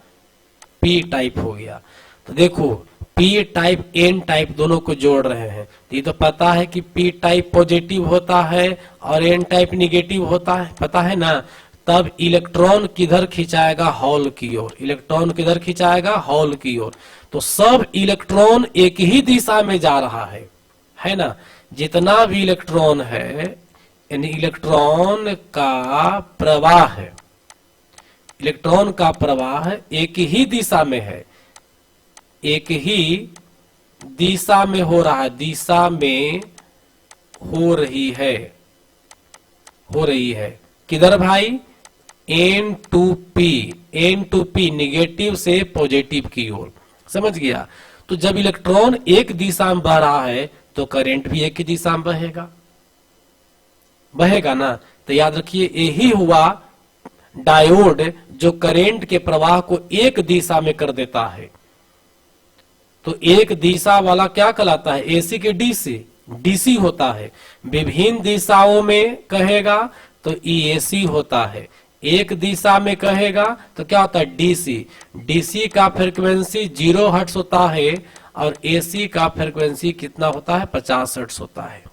पी टाइप हो गया। तो देखो, पी टाइप एन टाइप दोनों को जोड़ रहे हैं। तो ये तो पता है कि पी टाइप पॉजिटिव होता है और एन टाइप निगेटिव होता है, पता है ना? तब इलेक्ट्रॉन किधर खिंचाएगा? हॉल की ओर। इलेक्ट्रॉन किधर खिंचाएगा? हॉल की ओर। तो सब इलेक्ट्रॉन एक ही दिशा में जा रहा है ना? जितना भी इलेक्ट्रॉन है, यानी इलेक्ट्रॉन का प्रवाह है, इलेक्ट्रॉन का प्रवाह एक ही दिशा में है, एक ही दिशा में हो रहा है, दिशा में हो रही है, हो रही है। किधर भाई? N to P, N to P negative से पॉजिटिव की ओर। समझ गया? तो जब इलेक्ट्रॉन एक दिशा में बह रहा है तो करंट भी एक ही दिशा में बहेगा, बहेगा ना? तो याद रखिए, यही हुआ डायोड जो करंट के प्रवाह को एक दिशा में कर देता है। तो एक दिशा वाला क्या कहलाता है? एसी के डीसी, डीसी होता है। विभिन्न दिशाओं में कहेगा तो ईएसी होता है। एक दिशा में कहेगा तो क्या होता है? डीसी। डीसी का फ्रीक्वेंसी 0 हर्ट्ज होता है और एसी का फ्रीक्वेंसी कितना होता है? 50 हर्ट्ज होता है।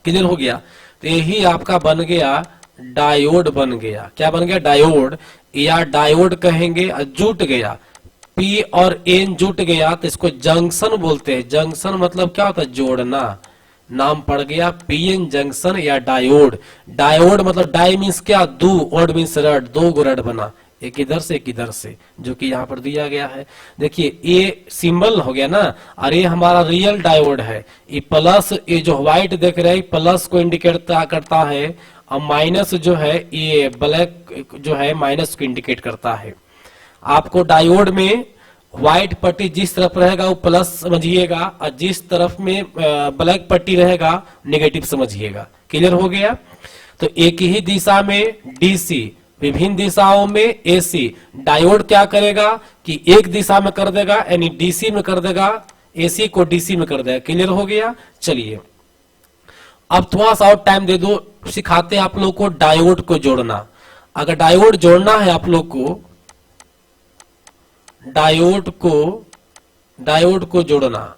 क्लियर हो गया। तो यही आपका बन गया डायोड बन गया। क्या बन गया? डायोड, या डायोड कहेंगे। जुट गया, पी और एन जुट गया तो इसको जंक्शन बोलते हैं। जंक्शन मतलब क्या होता है? जोड़ना। नाम पड़ गया पीएन जंक्शन या डायोड। डायोड मतलब डाई मीन्स क्या? दो, ओड मीन्स रड, दो गो रड बना, एक इधर से एक इधर से, जो कि यहाँ पर दिया गया है। देखिए ये सिंबल हो गया ना, और ये हमारा रियल डायोड है। ये प्लस, ये जो व्हाइट देख रहे हैं प्लस को इंडिकेट करता है, और माइनस जो है ये ब्लैक जो है माइनस को इंडिकेट करता है। आपको डायोड में व्हाइट पट्टी जिस तरफ रहेगा वो प्लस समझिएगा, और जिस तरफ में ब्लैक पट्टी रहेगा नेगेटिव समझिएगा। क्लियर हो गया? तो एक ही दिशा में डीसी, विभिन्न दिशाओं में एसी। डायोड क्या करेगा कि एक दिशा में कर देगा, यानी डीसी में कर देगा, एसी को डीसी में कर देगा। क्लियर हो गया? चलिए अब थोड़ा सा और टाइम दे दो, सिखाते हैं आप लोग को डायोड को जोड़ना। अगर डायोड जोड़ना है आप लोग को, डायोड को जोड़ना,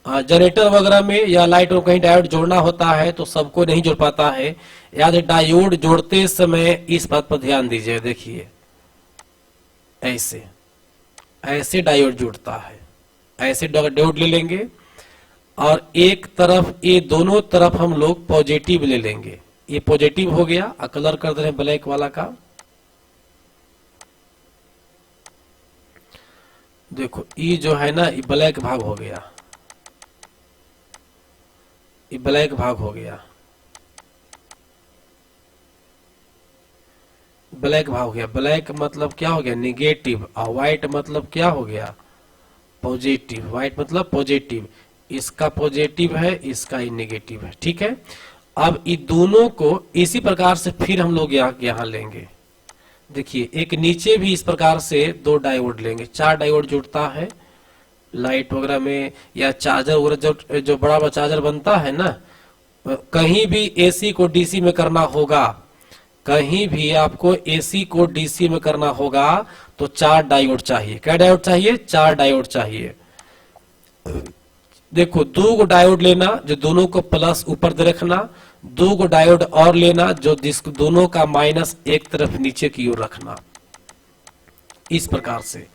जनरेटर वगैरह में या लाइट में कहीं डायोड जोड़ना होता है तो सबको नहीं जोड़ पाता है। याद है डायोड जोड़ते समय इस बात पर ध्यान दीजिए। देखिए ऐसे ऐसे डायोड जुड़ता है, ऐसे डायोड ले लेंगे, और एक तरफ, ये दोनों तरफ हम लोग पॉजिटिव ले लेंगे। ये पॉजिटिव हो गया, कलर कर दे रहे हैं ब्लैक वाला का। देखो ये जो है ना, ये ब्लैक भाग हो गया, ये ब्लैक भाग हो गया, ब्लैक भाग हो गया। ब्लैक मतलब क्या हो गया? निगेटिव। और व्हाइट मतलब क्या हो गया? पॉजिटिव। व्हाइट मतलब पॉजिटिव, इसका पॉजिटिव है, इसका ही निगेटिव है। ठीक है, अब ये दोनों को इसी प्रकार से फिर हम लोग यहाँ लेंगे। देखिए एक नीचे भी इस प्रकार से दो डायोड लेंगे, चार डायोड जुड़ता है लाइट वगैरह में, या चार्जर वगैरह जो बड़ा बड़ा चार्जर बनता है ना, कहीं भी एसी को डीसी में करना होगा, कहीं भी आपको एसी को डीसी में करना होगा तो चार डायोड चाहिए। क्या डायोड चाहिए? चार डायोड चाहिए। देखो दो गो डायोड लेना जो दोनों को प्लस ऊपर दे रखना, दो गो डायोड और लेना जो जिसको दोनों का माइनस एक तरफ नीचे की ओर रखना। इस प्रकार से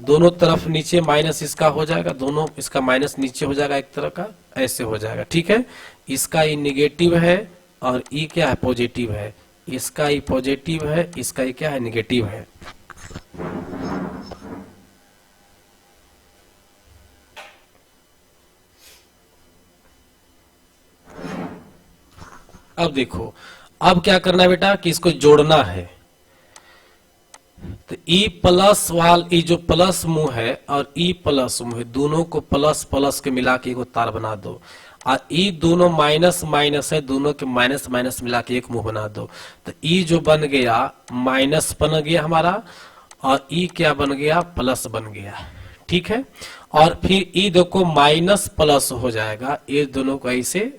दोनों तरफ नीचे माइनस इसका हो जाएगा, दोनों इसका माइनस नीचे हो जाएगा एक तरह का, ऐसे हो जाएगा। ठीक है, इसका ये निगेटिव है और ये क्या है? पॉजिटिव है। इसका ये पॉजिटिव है, इसका ये क्या है? निगेटिव है। अब देखो अब क्या करना है बेटा कि इसको जोड़ना है। तो ई प्लस वाल, ई जो प्लस मुंह है और ई प्लस मुंह है, दोनों को प्लस प्लस के मिला के एक तार बना दो, और ई दोनों माइनस माइनस है, दोनों के माइनस माइनस मिला के एक मुंह बना दो। तो ई जो बन गया माइनस बन गया हमारा, और ई क्या बन गया? प्लस बन गया। ठीक है, और फिर ई देखो माइनस प्लस हो जाएगा, ये दोनों को ऐसे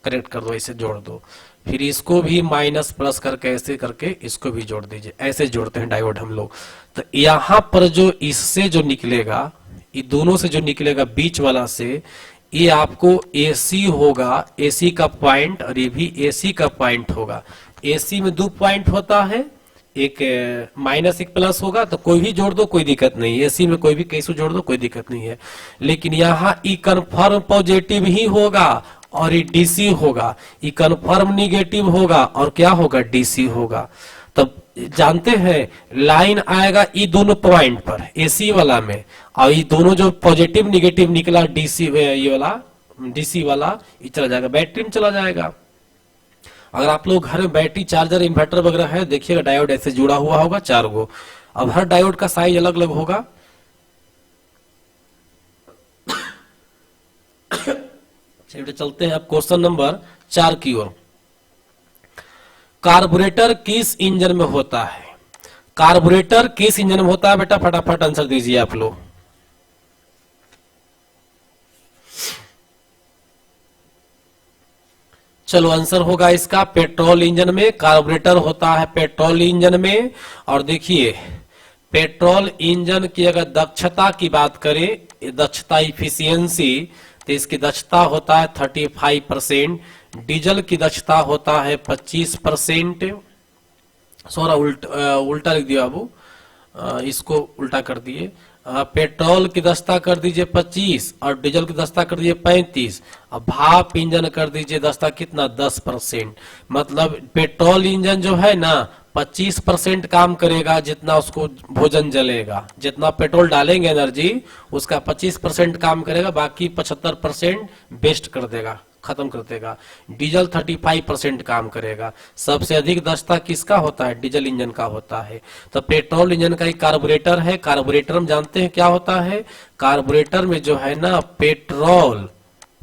कनेक्ट कर दो, ऐसे जोड़ दो, फिर इसको भी माइनस प्लस करके ऐसे करके इसको भी जोड़ दीजिए। ऐसे जोड़ते हैं डायोड हम लोग। तो यहां पर जो इससे जो निकलेगा, ये दोनों से जो निकलेगा बीच वाला से, ये आपको एसी होगा, एसी का पॉइंट, और ये भी एसी का पॉइंट होगा। एसी में दो पॉइंट होता है, एक माइनस एक प्लस होगा, तो कोई भी जोड़ दो कोई दिक्कत नहीं। एसी में कोई भी कैसे जोड़ दो कोई दिक्कत नहीं है, लेकिन यहाँ ई कन्फर्म पॉजिटिव ही होगा और ये डीसी होगा, ये कन्फर्म निगेटिव होगा और क्या होगा? डीसी होगा। तब जानते हैं लाइन आएगा ये दोनों पॉइंट पर एसी वाला में, और ये दोनों जो पॉजिटिव निगेटिव निकला डीसी, ये वाला डीसी वाला ये चला जाएगा, बैटरी में चला जाएगा। अगर आप लोग घर में बैटरी चार्जर इन्वर्टर वगैरह है, देखिएगा डायोड ऐसे जुड़ा हुआ होगा चार गो। अब हर डायोड का साइज अलग अलग होगा। चलते हैं अब क्वेश्चन नंबर 4 की ओर। कार्बोरेटर किस इंजन में होता है? कार्बोरेटर किस इंजन में होता है बेटा? फटाफट आंसर दीजिए आप लोग। चलो आंसर होगा इसका पेट्रोल इंजन में कार्बोरेटर होता है, पेट्रोल इंजन में। और देखिए पेट्रोल इंजन की अगर दक्षता की बात करें, दक्षता इफिशियंसी, तो इसकी दक्षता होता है 35%, डीजल की दक्षता होता है 25%। सोरा उल्टा लिख दिया बाबू, इसको उल्टा कर दिए। पेट्रोल की दक्षता कर दीजिए 25 और डीजल की दक्षता कर दीजिए 35। अब भाप इंजन कर दीजिए दक्षता कितना 10%। मतलब पेट्रोल इंजन जो है ना 25% काम करेगा, जितना उसको भोजन जलेगा, जितना पेट्रोल डालेंगे एनर्जी उसका 25% काम करेगा, बाकी 75% वेस्ट कर देगा, खत्म कर देगा। डीजल 35% काम करेगा। सबसे अधिक दक्षता किसका होता है? डीजल इंजन का होता है। तो पेट्रोल इंजन का एक कार्बोरेटर है। कार्बोरेटर हम जानते हैं क्या होता है? कार्बोरेटर में जो है ना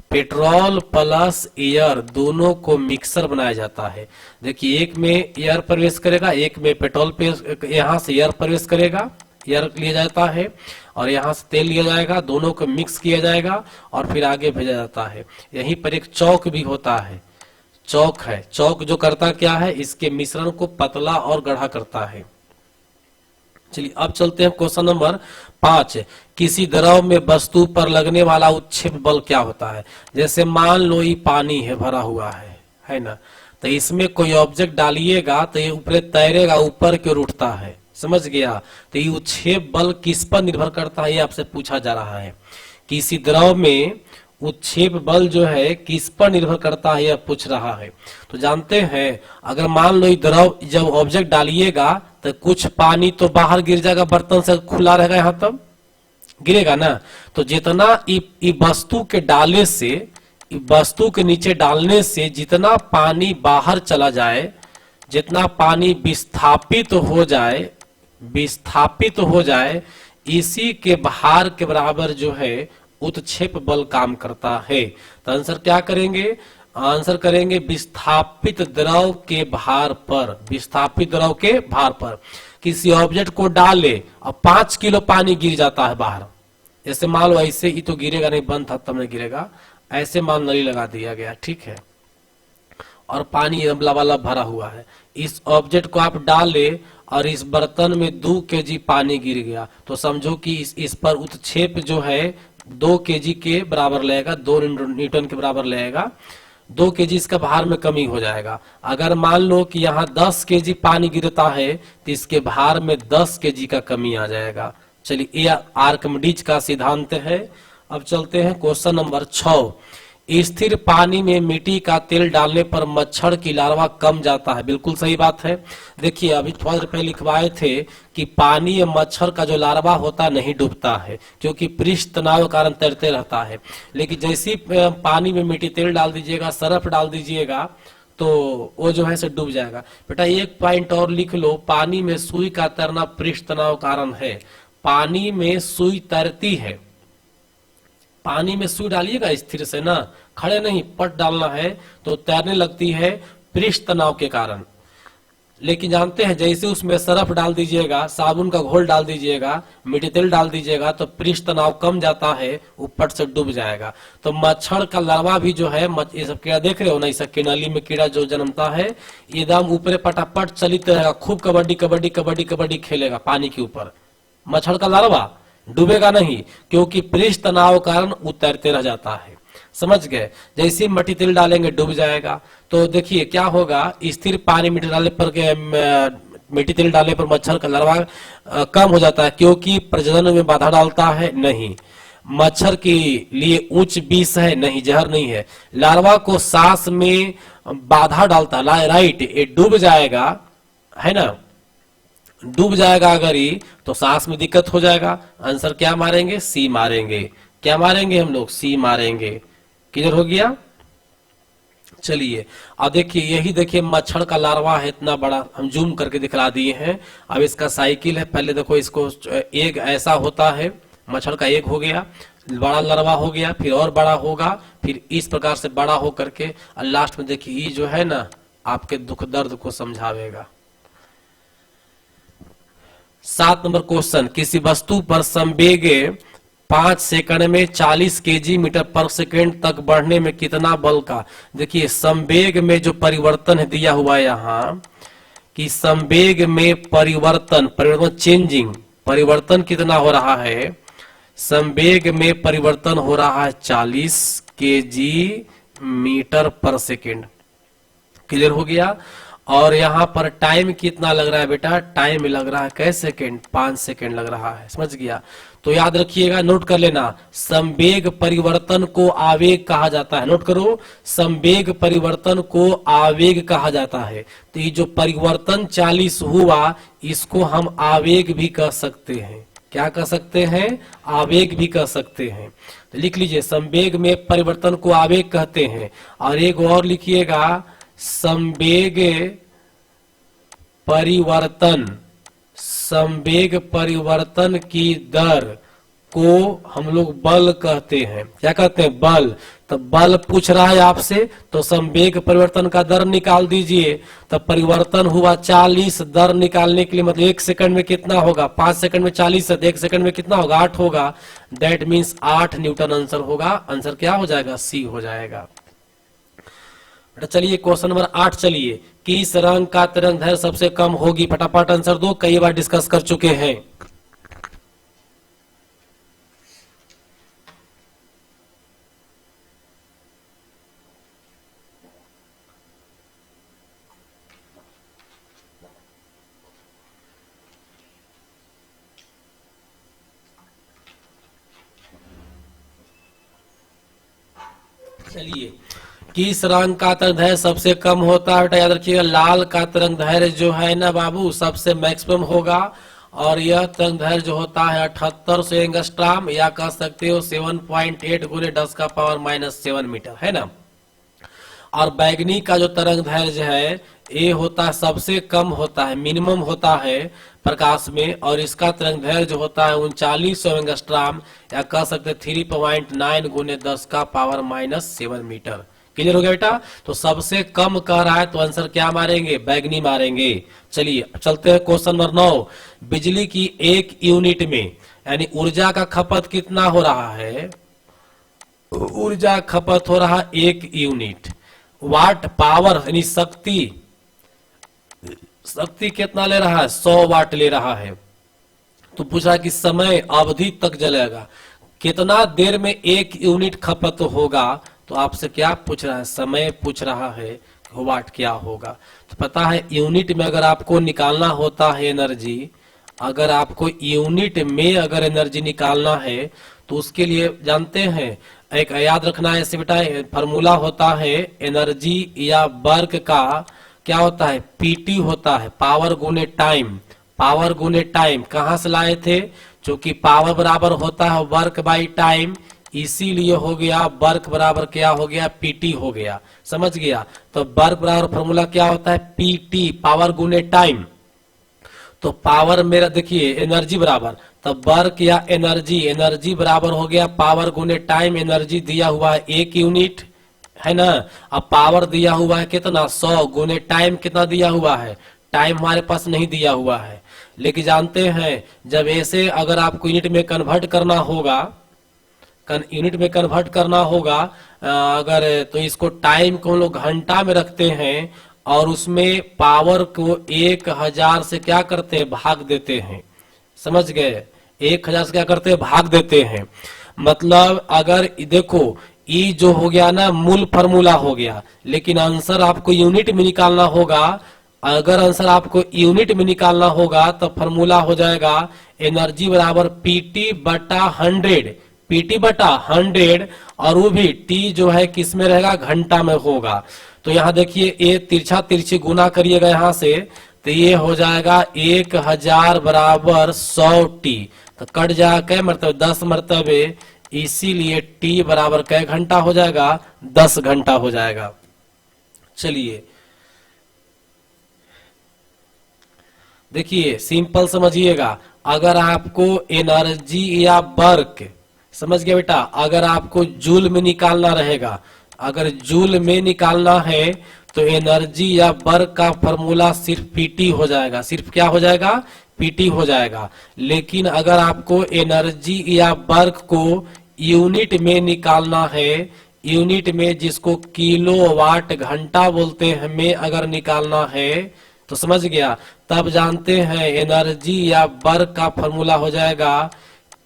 पेट्रोल प्लस एयर दोनों को मिक्सर बनाया जाता है। देखिए, एक में एयर प्रवेश करेगा, एक में पेट्रोल पे यहां से एयर प्रवेश करेगा, एयर लिया जाता है, और यहां से तेल लिया जाएगा, दोनों को मिक्स किया जाएगा और फिर आगे भेजा जाता है। यहीं पर एक चौक भी होता है, चौक है। चौक जो करता क्या है? इसके मिश्रण को पतला और गाढ़ा करता है। चलिए अब चलते हैं क्वेश्चन नंबर 5। किसी द्रव में वस्तु पर लगने वाला उत्क्षेप बल क्या होता है? जैसे मान लो ये पानी है, भरा हुआ है ना, तो इसमें कोई ऑब्जेक्ट डालिएगा तो ये ऊपर तैरेगा, ऊपर की ओर उठता है, समझ गया? तो ये उत्क्षेप बल किस पर निर्भर करता है, ये आपसे पूछा जा रहा है। किसी द्रव में उत्क्षेप बल जो है किस पर निर्भर करता है, यह पूछ रहा है। तो जानते हैं, अगर मान लो ये द्रव जब ऑब्जेक्ट डालिएगा तो कुछ पानी तो बाहर गिर जाएगा, बर्तन से खुला रहेगा, यहां तब गिरेगा ना। तो जितना वस्तु के डाले से, वस्तु के नीचे डालने से जितना पानी बाहर चला जाए, जितना पानी विस्थापित हो जाए, इसी के भार के बराबर जो है उत्क्षेप बल काम करता है। तो आंसर क्या करेंगे? आंसर करेंगे विस्थापित द्रव के भार पर। विस्थापित द्रव के भार पर किसी ऑब्जेक्ट को डाले और 5 किलो पानी गिर जाता है बाहर, जैसे मान लो ऐसे ही, तो गिरेगा नहीं, बंद था तब नहीं गिरेगा, ऐसे मान नली लगा दिया गया, ठीक है, और पानी लबालब भरा हुआ है। इस ऑब्जेक्ट को आप डाले और इस बर्तन में 2 केजी पानी गिर गया, तो समझो कि इस पर उत्क्षेप जो है 2 केजी के बराबर लगेगा, 2 न्यूटन के बराबर लगेगा। 2 केजी इसका भार में कमी हो जाएगा। अगर मान लो कि यहाँ 10 केजी पानी गिरता है तो इसके भार में 10 केजी का कमी आ जाएगा। चलिए, ये आर्किमिडीज का सिद्धांत है। अब चलते हैं क्वेश्चन नंबर 6। स्थिर पानी में मिट्टी का तेल डालने पर मच्छर की लार्वा कम जाता है। बिल्कुल सही बात है। देखिए, अभी थोड़ा देर पहले लिखवाए थे कि पानी में मच्छर का जो लार्वा होता नहीं डूबता है, क्योंकि पृष्ठ तनाव के कारण तैरते रहता है। लेकिन जैसे ही पानी में मिट्टी तेल डाल दीजिएगा, सरफ डाल दीजिएगा, तो वो जो है से डूब जाएगा। बेटा एक पॉइंट और लिख लो, पानी में सुई का तैरना पृष्ठ तनाव कारण है। पानी में सुई तैरती है। पानी में सुई डालिएगा स्थिर से ना, खड़े नहीं, पट डालना है, तो तैरने लगती है पृष्ठ तनाव के कारण। लेकिन जानते हैं, जैसे उसमें सरफ डाल दीजिएगा, साबुन का घोल डाल दीजिएगा, मिट्टी तेल डाल दीजिएगा, तो पृष्ठ तनाव कम जाता है, ऊपर से डूब जाएगा। तो मच्छर का लार्वा भी जो है, ये सब कीड़ा देख रहे हो ना, इस नली में कीड़ा जो जन्मता है, एकदम ऊपर पटापट चलित रहेगा, खूब कबड्डी कबड्डी कबड्डी कबड्डी खेलेगा पानी के ऊपर। मच्छर का लार्वा डूबेगा नहीं, क्योंकि पृष्ठ तनाव कारण उतरते रह जाता है। समझ गए? जैसे ही मिट्टी तेल डालेंगे डूब जाएगा। तो देखिए क्या होगा, स्थिर पानी मिट्टी तेल डालने पर मच्छर का लार्वा कम हो जाता है, क्योंकि प्रजनन में बाधा डालता है नहीं। मच्छर के लिए उच्च विष है नहीं, जहर नहीं है। लार्वा को सांस में बाधा डालता है, राइट, ये डूब जाएगा, है ना, डूब जाएगा अगर ये, तो सांस में दिक्कत हो जाएगा। आंसर क्या मारेंगे? सी मारेंगे। क्या मारेंगे हम लोग? सी मारेंगे। क्लियर हो गया? चलिए अब देखिए, यही देखिए मच्छर का लार्वा है, इतना बड़ा, हम जूम करके दिखला दिए हैं। अब इसका साइकिल है, पहले देखो इसको, एग ऐसा होता है, मच्छर का एग हो गया, बड़ा लार्वा हो गया, फिर और बड़ा होगा, फिर इस प्रकार से बड़ा हो करके, और लास्ट में देखिए ये जो है ना आपके दुख दर्द को समझावेगा। 7 नंबर क्वेश्चन, किसी वस्तु पर संवेग 5 सेकंड में 40 केजी मीटर पर सेकंड तक बढ़ने में कितना बल का। देखिए संवेग में जो परिवर्तन है दिया हुआ है यहाँ, कि संवेग में परिवर्तन चेंजिंग, परिवर्तन कितना हो रहा है, संवेग में परिवर्तन हो रहा है 40 केजी मीटर पर सेकेंड। क्लियर हो गया। और यहाँ पर टाइम कितना लग रहा है बेटा, टाइम लग रहा है कैसे सेकेंड, 5 सेकेंड लग रहा है। समझ गया। तो याद रखिएगा, नोट कर लेना, संवेग परिवर्तन को आवेग कहा जाता है। नोट करो, संवेग परिवर्तन को आवेग कहा जाता है। तो ये जो परिवर्तन 40 हुआ, इसको हम आवेग भी कह सकते हैं। क्या कह सकते हैं, आवेग भी कह सकते हैं। तो लिख लीजिए, संवेग में परिवर्तन को आवेग कहते हैं। और एक और लिखिएगा, संवेग परिवर्तन, संवेग परिवर्तन की दर को हम लोग बल कहते हैं। क्या कहते हैं, बल। तो बल पूछ रहा है आपसे, तो संवेग परिवर्तन का दर निकाल दीजिए। तो परिवर्तन हुआ 40, दर निकालने के लिए मतलब 1 सेकंड में कितना होगा, 5 सेकंड में 40 है, 1 सेकंड में कितना होगा, 8 होगा। दैट मीन्स 8 न्यूटन आंसर होगा। आंसर क्या हो जाएगा, सी हो जाएगा। चलिए क्वेश्चन नंबर 8 चलिए, किस रंग का तरंग दैर्ध्य सबसे कम होगी। फटाफट आंसर दो, कई बार डिस्कस कर चुके हैं। चलिए, किस रंग का तरंग दैर्ध्य सबसे कम होता है। बेटा याद रखिएगा, लाल का तरंग दैर्ध्य जो है ना बाबू, सबसे मैक्सिमम होगा। और यह तरंग दैर्ध्य जो होता है 7800 एंगस्ट्राम, या कह सकते हो 7.8 गुने 10⁻⁻7 मीटर, है ना। और बैगनी का जो तरंग दैर्ध्य है, ये होता है सबसे कम होता है, मिनिमम होता है प्रकाश में। और इसका तरंग दैर्ध्य जो होता है 3900 एंगस्ट्राम, या कह सकते 3.9 गुने 10⁻⁻7 मीटर। क्लियर हो गया बेटा। तो सबसे कम कह रहा है, तो आंसर क्या मारेंगे, बैगनी मारेंगे। चलिए चलते हैं क्वेश्चन नंबर 9। बिजली की 1 यूनिट में यानी ऊर्जा का खपत कितना हो रहा है, ऊर्जा खपत हो रहा 1 यूनिट। वाट पावर यानी शक्ति, शक्ति कितना ले रहा है, 100 वाट ले रहा है। तो पूछा कि समय अवधि तक जलेगा, कितना देर में 1 यूनिट खपत होगा। तो आपसे क्या पूछ रहा है, समय पूछ रहा है, वाट क्या होगा। तो पता है यूनिट में अगर आपको निकालना होता है एनर्जी, अगर आपको यूनिट में अगर एनर्जी निकालना है, तो उसके लिए जानते हैं, एक याद रखना है ऐसे बेटा, फार्मूला होता है एनर्जी या वर्क का, क्या होता है, पीटी होता है, पावर गुने टाइम। पावर गुने टाइम कहां से लाए थे, क्योंकि पावर बराबर होता है वर्क बाई टाइम, इसीलिए हो गया वर्क बराबर क्या हो गया, पीटी हो गया। समझ गया। तो वर्क बराबर फॉर्मूला क्या होता है, पीटी, पावर गुने टाइम। तो पावर मेरा देखिए एनर्जी बराबर, तब वर्क या एनर्जी, एनर्जी बराबर हो गया पावर गुने टाइम। एनर्जी दिया हुआ है 1 यूनिट, है ना। अब पावर दिया हुआ है कितना, 100 गुने टाइम कितना दिया हुआ है, टाइम हमारे पास नहीं दिया हुआ है। लेकिन जानते हैं जब ऐसे अगर आपको यूनिट में कन्वर्ट करना होगा, यूनिट में कन्वर्ट करना होगा अगर, तो इसको टाइम को हम लोग घंटा में रखते हैं, और उसमें पावर को 1000 से क्या करते हैं, भाग देते हैं। समझ गए, 1000 से क्या करते हैं, भाग देते हैं। मतलब अगर देखो ई जो हो गया ना मूल फार्मूला हो गया, लेकिन आंसर आपको यूनिट में निकालना होगा। अगर आंसर आपको यूनिट में निकालना होगा तो फार्मूला हो जाएगा एनर्जी बराबर पीटी बटा 100, पीटी बटा 100, और वो भी टी जो है किस में रहेगा, घंटा में होगा। तो यहाँ देखिए ये तिरछा तिरछी गुना करिएगा यहाँ से, तो ये हो जाएगा 1000 बराबर 100 टी, तो कट जाएगा कै मरतबे, 10 मरतबे, इसीलिए टी बराबर कै घंटा हो जाएगा, 10 घंटा हो जाएगा। चलिए देखिए सिंपल समझिएगा, अगर आपको एनर्जी या वर्क, समझ गया बेटा, अगर आपको जूल में निकालना रहेगा, अगर जूल में निकालना है तो एनर्जी या वर्क का फॉर्मूला सिर्फ पीटी हो जाएगा, सिर्फ क्या हो जाएगा, पीटी हो जाएगा। लेकिन अगर आपको एनर्जी या वर्क को यूनिट में निकालना है, यूनिट में जिसको किलोवाट घंटा बोलते हैं में अगर निकालना है, तो समझ गया, तब जानते हैं एनर्जी या वर्क का फॉर्मूला हो जाएगा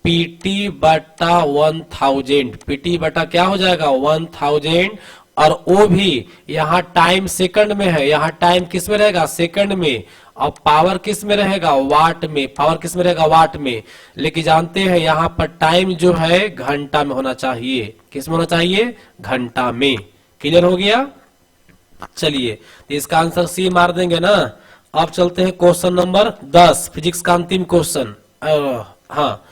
पीटी बटा 1000, पीटी बटा क्या हो जाएगा 1000, और वो भी यहाँ टाइम सेकंड में है, यहाँ टाइम किस में रहेगा सेकंड में, और पावर किस में रहेगा वाट में, पावर किस में रहेगा वाट में। लेकिन जानते हैं यहाँ पर टाइम जो है घंटा में होना चाहिए, किस में होना चाहिए घंटा में। क्लियर हो गया। चलिए तो इसका आंसर सी मार देंगे ना। अब चलते हैं क्वेश्चन नंबर 10, फिजिक्स का अंतिम क्वेश्चन। हाँ,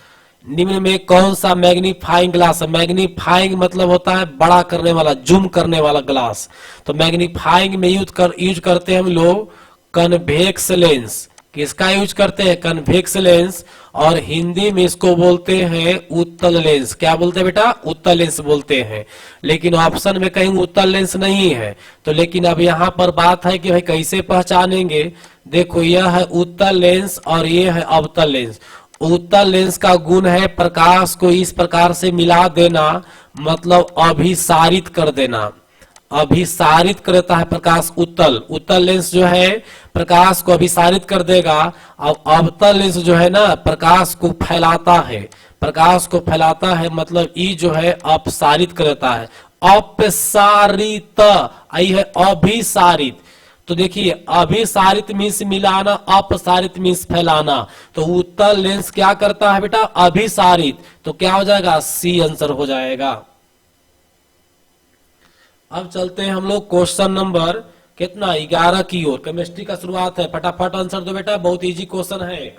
निम्न में कौन सा मैग्नीफाइंग ग्लास है। मैग्नीफाइंग मतलब होता है बड़ा करने वाला, जूम करने वाला ग्लास। तो मैग्नीफाइंग में यूज करते हैं हम लोग कन्वेक्स लेंस। किसका यूज करते हैं कन्वेक्स लेंस, और हिंदी में इसको बोलते हैं उत्तल लेंस। क्या बोलते हैं बेटा उत्तल लेंस बोलते हैं। लेकिन ऑप्शन में कहीं उत्तल लेंस नहीं है, तो लेकिन अब यहाँ पर बात है कि भाई कैसे पहचानेंगे। देखो यह है उत्तल लेंस और ये है अवतल लेंस। उत्तल लेंस का गुण है प्रकाश को इस प्रकार से मिला देना, मतलब अभिसारित कर देना, अभिसारित करता है प्रकाश। उत्तल लेंस जो है प्रकाश को अभिसारित कर देगा, और अवतल लेंस जो है ना प्रकाश को फैलाता है, प्रकाश को फैलाता है, मतलब ई जो है अपसारित करता है। अपसारित आई है अभिसारित। तो देखिए अभिसारित मीन्स मिलाना, अपसारित मीन्स फैलाना। तो उत्तल लेंस क्या करता है बेटा अभिसारित। तो क्या हो जाएगा सी आंसर हो जाएगा। अब चलते हैं हम लोग क्वेश्चन नंबर कितना 11 की ओर। केमिस्ट्री का शुरुआत है, फटाफट आंसर दो बेटा, बहुत इजी क्वेश्चन है।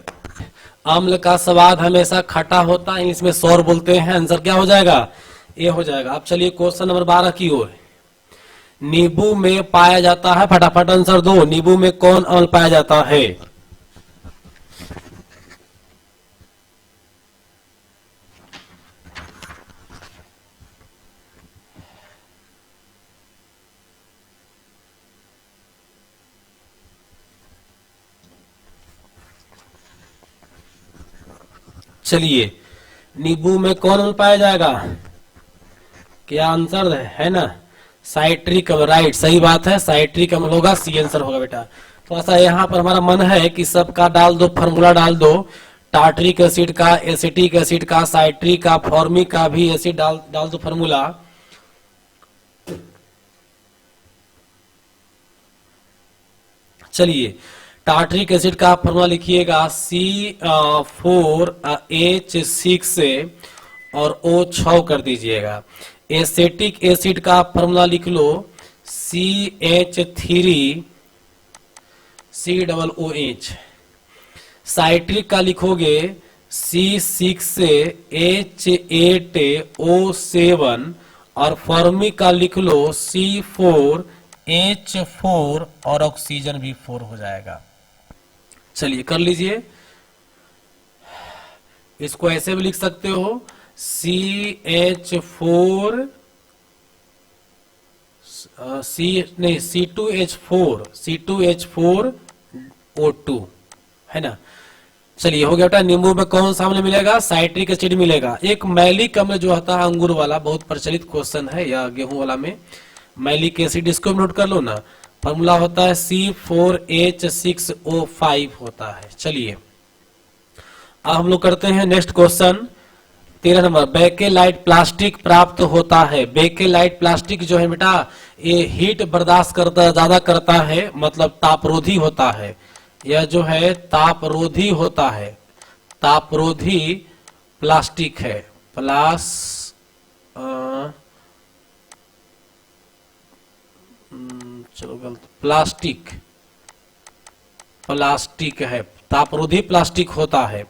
अम्ल का स्वाद हमेशा खट्टा होता है, इसमें सौर बोलते हैं। आंसर क्या हो जाएगा ये हो जाएगा। अब चलिए क्वेश्चन नंबर 12 की ओर। नींबू में पाया जाता है, फटाफट आंसर दो, नींबू में कौन अम्ल पाया जाता है। चलिए नींबू में कौन अम्ल पाया जाएगा, क्या आंसर है ना साइट्रिक अम्ल। राइट सही बात है, साइट्रिक अम्ल होगा, सी आंसर होगा बेटा। तो ऐसा यहाँ पर हमारा मन है कि सबका डाल दो, फॉर्मूला डाल दो, टार्ट्रिक एसिड का, एसिटिक एसिड का, साइट्रिक का, फॉर्मिक का भी एसिड डाल दो फॉर्मूला। चलिए टार्ट्रिक एसिड का फॉर्मूला लिखिएगा C4H6 और O6 कर दीजिएगा। एसिटिक एसिड का फॉर्मूला लिख लो CH3COOH। साइट्रिक का लिखोगे C6H8O7 और फॉर्मिक का लिख लो C4H4 और ऑक्सीजन भी 4 हो जाएगा। चलिए कर लीजिए, इसको ऐसे भी लिख सकते हो CH4 C2H4O2 है ना। चलिए हो गया बेटा। नींबू में कौन सा अम्ल मिलेगा साइट्रिक एसिड मिलेगा। एक मैलिक अम्ल जो होता है अंगूर वाला, बहुत प्रचलित क्वेश्चन है, या गेहूं वाला में मैलिक एसिड, इसको नोट कर लो ना। फॉर्मूला होता है C4H6O5 होता है। चलिए अब हम लोग करते हैं next question 13 number. Bakelite plastic प्राप्त होता है। बेकेलाइट प्लास्टिक जो है बेटा ये हीट बर्दाश्त करता ज्यादा करता है, मतलब तापरोधी होता है। यह जो है तापरोधी होता है, तापरोधी प्लास्टिक है। चलो गलत, प्लास्टिक है, तापरोधी प्लास्टिक होता है।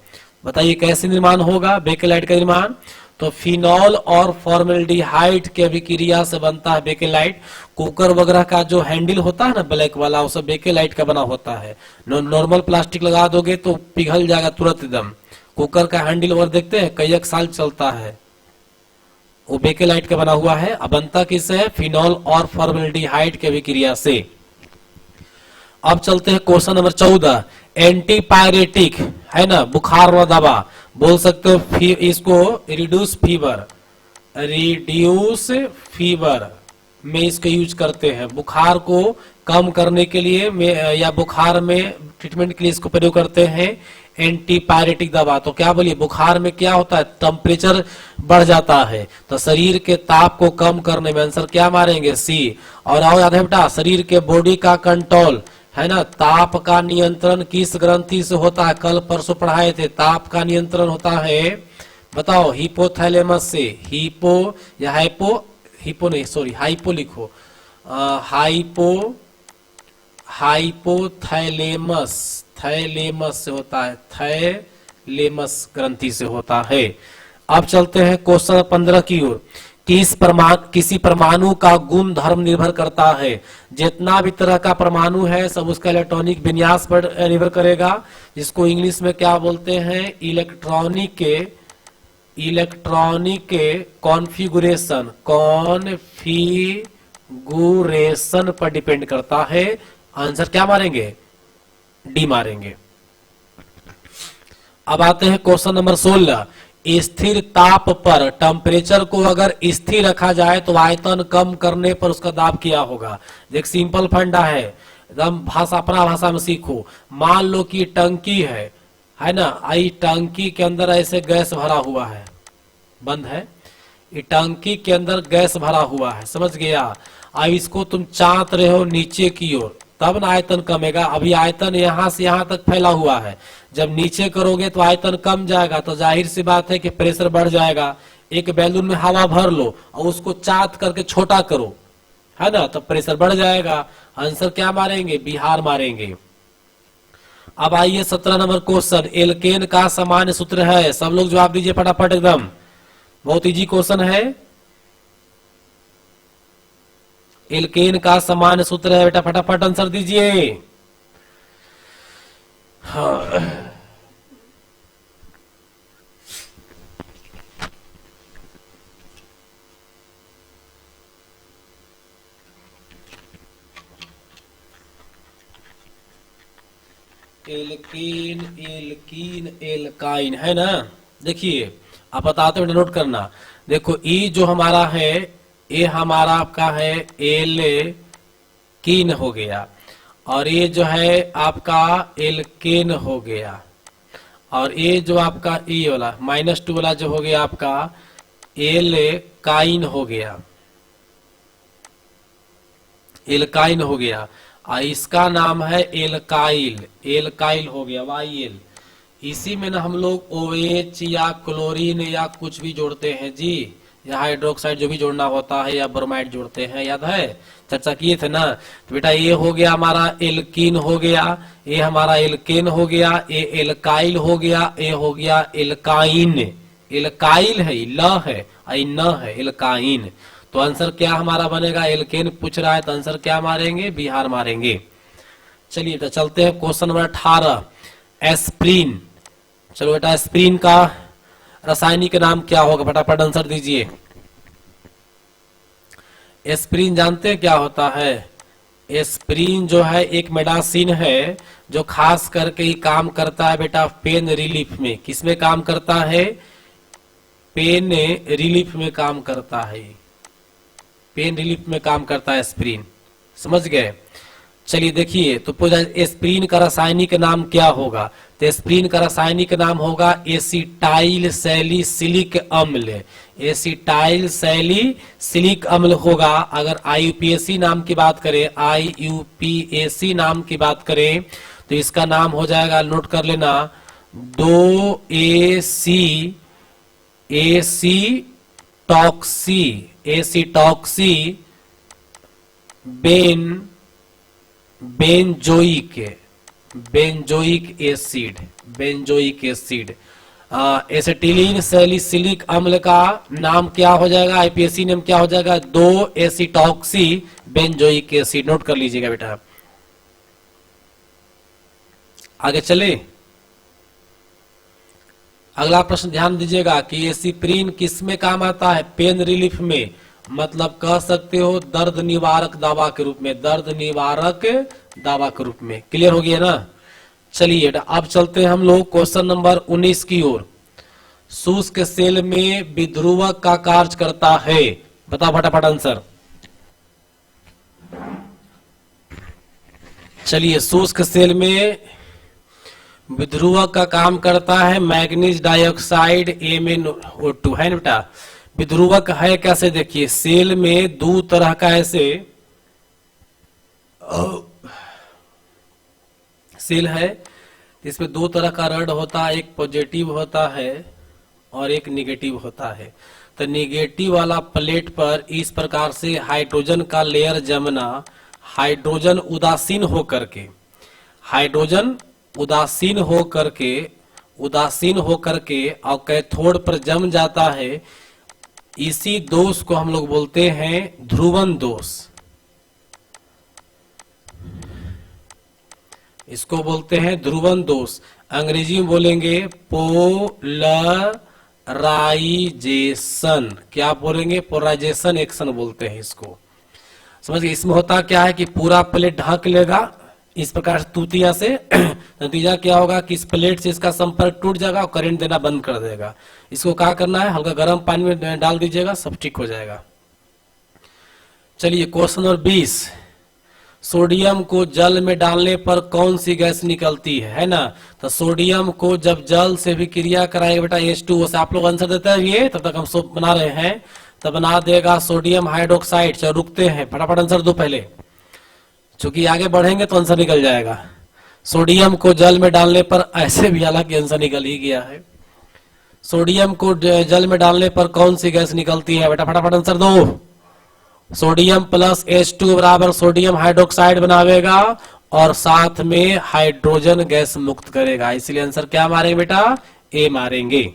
बताइए कैसे निर्माण होगा बेकेलाइट का निर्माण। तो फिनॉल और फॉर्मेल्डिहाइड के अभिक्रिया से बनता है बेकेलाइट। कुकर वगैरह का जो हैंडल होता है ना ब्लैक वाला, वो सब बेकेलाइट का बना होता है। नॉर्मल प्लास्टिक लगा दोगे तो पिघल जाएगा तुरंत एकदम। कुकर का हैंडल वगैरह देखते हैं कई एक साल चलता है, वो बेकेलाइट का बना हुआ है। अब बनता किससे है फिनॉल और फॉर्मेल्डिहाइड के अभिक्रिया से। अब चलते हैं क्वेश्चन नंबर 14। एंटीपायरेटिक है ना, बुखार वाला दवा बोल सकते हो, इसको रिड्यूस फीवर में इसको यूज करते हैं। बुखार को कम करने के लिए या बुखार में ट्रीटमेंट के लिए इसको प्रयोग करते हैं एंटीपायरेटिक दवा। तो क्या बोलिए, बुखार में क्या होता है, टेम्परेचर बढ़ जाता है, तो शरीर के ताप को कम करने में आंसर क्या मारेंगे, सी। और आओ याद है बेटा, शरीर के बॉडी का कंट्रोल है ना, ताप का नियंत्रण किस ग्रंथि से होता है, कल परसों पढ़ाए थे, ताप का नियंत्रण होता है, बताओ, हिपोथैलेमस से। हिपो या हाइपो, हिपो नहीं सॉरी हाइपो लिखो, हाइपोथैलेमस, थैलेमस से होता है, थैलेमस ग्रंथि से होता है। अब चलते हैं क्वेश्चन 15 की ओर। किसी परमाणु का गुण धर्म निर्भर करता है, जितना भी तरह का परमाणु है सब उसका इलेक्ट्रॉनिक विन्यास पर निर्भर करेगा, जिसको इंग्लिश में क्या बोलते हैं, इलेक्ट्रॉनिक कॉन्फ़िगरेशन पर डिपेंड करता है। आंसर क्या मारेंगे, डी मारेंगे। अब आते हैं क्वेश्चन नंबर 16। स्थिर ताप पर टेम्परेचर को अगर स्थिर रखा जाए तो आयतन कम करने पर उसका दाब क्या होगा। एक सिंपल फंडा है, एकदम भाषा, अपना भाषा में सीखो। मान लो कि टंकी है ना, आई टंकी के अंदर ऐसे गैस भरा हुआ है, बंद है, ये टंकी के अंदर गैस भरा हुआ है, समझ गया। अब इसको तुम चाहते रहे हो नीचे की ओर, तब ना आयतन कमेगा। अभी आयतन यहां से यहां तक फैला हुआ है, जब नीचे करोगे तो आयतन कम जाएगा, तो जाहिर सी बात है कि प्रेशर बढ़ जाएगा। एक बैलून में हवा भर लो और उसको चात करके छोटा करो, है ना, तो प्रेशर बढ़ जाएगा। आंसर क्या मारेंगे, बिहार मारेंगे। अब आइए 17 नंबर क्वेश्चन। एल्केन का सामान्य सूत्र है, सब लोग जवाब दीजिए फटाफट, एकदम बहुत इजी क्वेश्चन है। एल्केन का सामान्य सूत्र है बेटा, फटाफट आंसर दीजिए। हाँ। एल्केन, एल्कीन, एल्काइन, है ना। देखिए आप बताते हुए नोट करना। देखो ई जो हमारा है, ये हमारा आपका है एल्कीन हो गया, और ये जो है आपका एल्केन हो गया, और ये जो आपका ई वाला -2 वाला जो हो गया आपका एल्काइन हो गया, एल्काइन हो गया। और इसका नाम है एल्काइल, एल्काइल हो गया YL। इसी में ना हम लोग OH या क्लोरीन या कुछ भी जोड़ते हैं जी, या हाइड्रोक्साइड जो भी जोड़ना होता है, या ब्रोमाइड जोड़ते हैं, याद है, चर्चा किए थे ना। तो बेटा ये हो गया हमारा एल्कीन हो गया, ये हमारा एल्केन हो गया, ये एल्काइल हो गया, ये हो गया एल्काइन। एल्काइल है, ल है, न है, एल्काइन। तो आंसर क्या हमारा बनेगा, एल्केन पूछ रहा है तो आंसर क्या मारेंगे, बिहार मारेंगे। चलिए तो चलते हैं क्वेश्चन नंबर 18। एस्प्रिन। चलो बेटा एस्प्रिन का रासायनिक नाम क्या होगा, फटाफट आंसर दीजिए। एस्प्रिन जानते हैं क्या होता है। एस्प्रिन जो है एक मेडिसिन है जो खास करके ही काम करता है बेटा पेन रिलीफ में। किसमें काम करता है, पेन रिलीफ में काम करता है, पेन रिलीफ में काम करता है एस्प्रिन, समझ गए। चलिए देखिए, तो पूछा एस्प्रिन का रासायनिक नाम क्या होगा, तो एस्प्रिन का रासायनिक नाम होगा एसिटाइल सैलिसिलिक अम्ल। एसिटाइल सैलिसिलिक अम्ल होगा। अगर IUPAC नाम की बात करें, IUPAC नाम की बात करें तो इसका नाम हो जाएगा, नोट कर लेना, 2AC acetoxy, acetoxy benzoic, benzoic acid, benzoic acid. Acetylene salicylic अम्ल का नाम क्या हो जाएगा, IUPAC नेम क्या हो जाएगा, 2 एसिटॉक्सी बेंजोइक एसिड। नोट कर लीजिएगा बेटा। आगे चले, अगला प्रश्न ध्यान दीजिएगा कि एस्प्रिन किस में काम आता है, पेन रिलीफ में, मतलब कह सकते हो दर्द निवारक दवा के रूप में, दर्द निवारक दवा के रूप में। क्लियर हो गया ना। चलिए अब चलते हैं हम लोग क्वेश्चन नंबर 19 की ओर। शुष्क सेल में विध्रुवक का कार्य करता है, बताओ फटाफट आंसर। चलिए शुष्क सेल में विध्रुवक का काम करता है मैग्नीज डाइऑक्साइड MnO2, है ना बेटा। विध्रुवक है कैसे, देखिए सेल में दो तरह का ऐसे सेल है, इसमें दो तरह का रड होता है, एक पॉजिटिव होता है और एक निगेटिव होता है। तो निगेटिव वाला प्लेट पर इस प्रकार से हाइड्रोजन का लेयर जमना, हाइड्रोजन उदासीन होकर के, हाइड्रोजन उदासीन होकर के और कैथोड पर जम जाता है। इसी दोष को हम लोग बोलते हैं ध्रुवन दोष। इसको बोलते हैं ध्रुवन दोष। अंग्रेजी में बोलेंगे पोलराइजेशन। क्या बोलेंगे? पोलराइजेशन एक्शन बोलते हैं इसको। समझिए, इसमें होता क्या है कि पूरा प्लेट ढक लेगा इस प्रकार से तूतिया से। नतीजा क्या होगा कि इस प्लेट से इसका संपर्क टूट जाएगा और करंट देना बंद कर देगा। इसको क्या करना है, हल्का गर्म पानी में डाल दीजिएगा, सब ठीक हो जाएगा। चलिए क्वेश्चन नंबर 20, सोडियम को जल में डालने पर कौन सी गैस निकलती है ना। तो सोडियम को जब जल से भी क्रिया कराएंगे बेटा H2O से, आप लोग आंसर देते रहिए तब तक हम सब बना रहे हैं, तब बना देगा सोडियम हाइड्रोक्साइड। चलो रुकते हैं, फटाफट आंसर दो पहले, क्योंकि आगे बढ़ेंगे तो आंसर निकल जाएगा। सोडियम को जल में डालने पर, ऐसे भी हालांकि आंसर निकल ही गया है। सोडियम को जल में डालने पर कौन सी गैस निकलती है बेटा, फटाफट आंसर दो। सोडियम प्लस H2 बराबर सोडियम हाइड्रोक्साइड बनावेगा और साथ में हाइड्रोजन गैस मुक्त करेगा, इसलिए आंसर क्या मारेंगे बेटा, ए मारेंगे।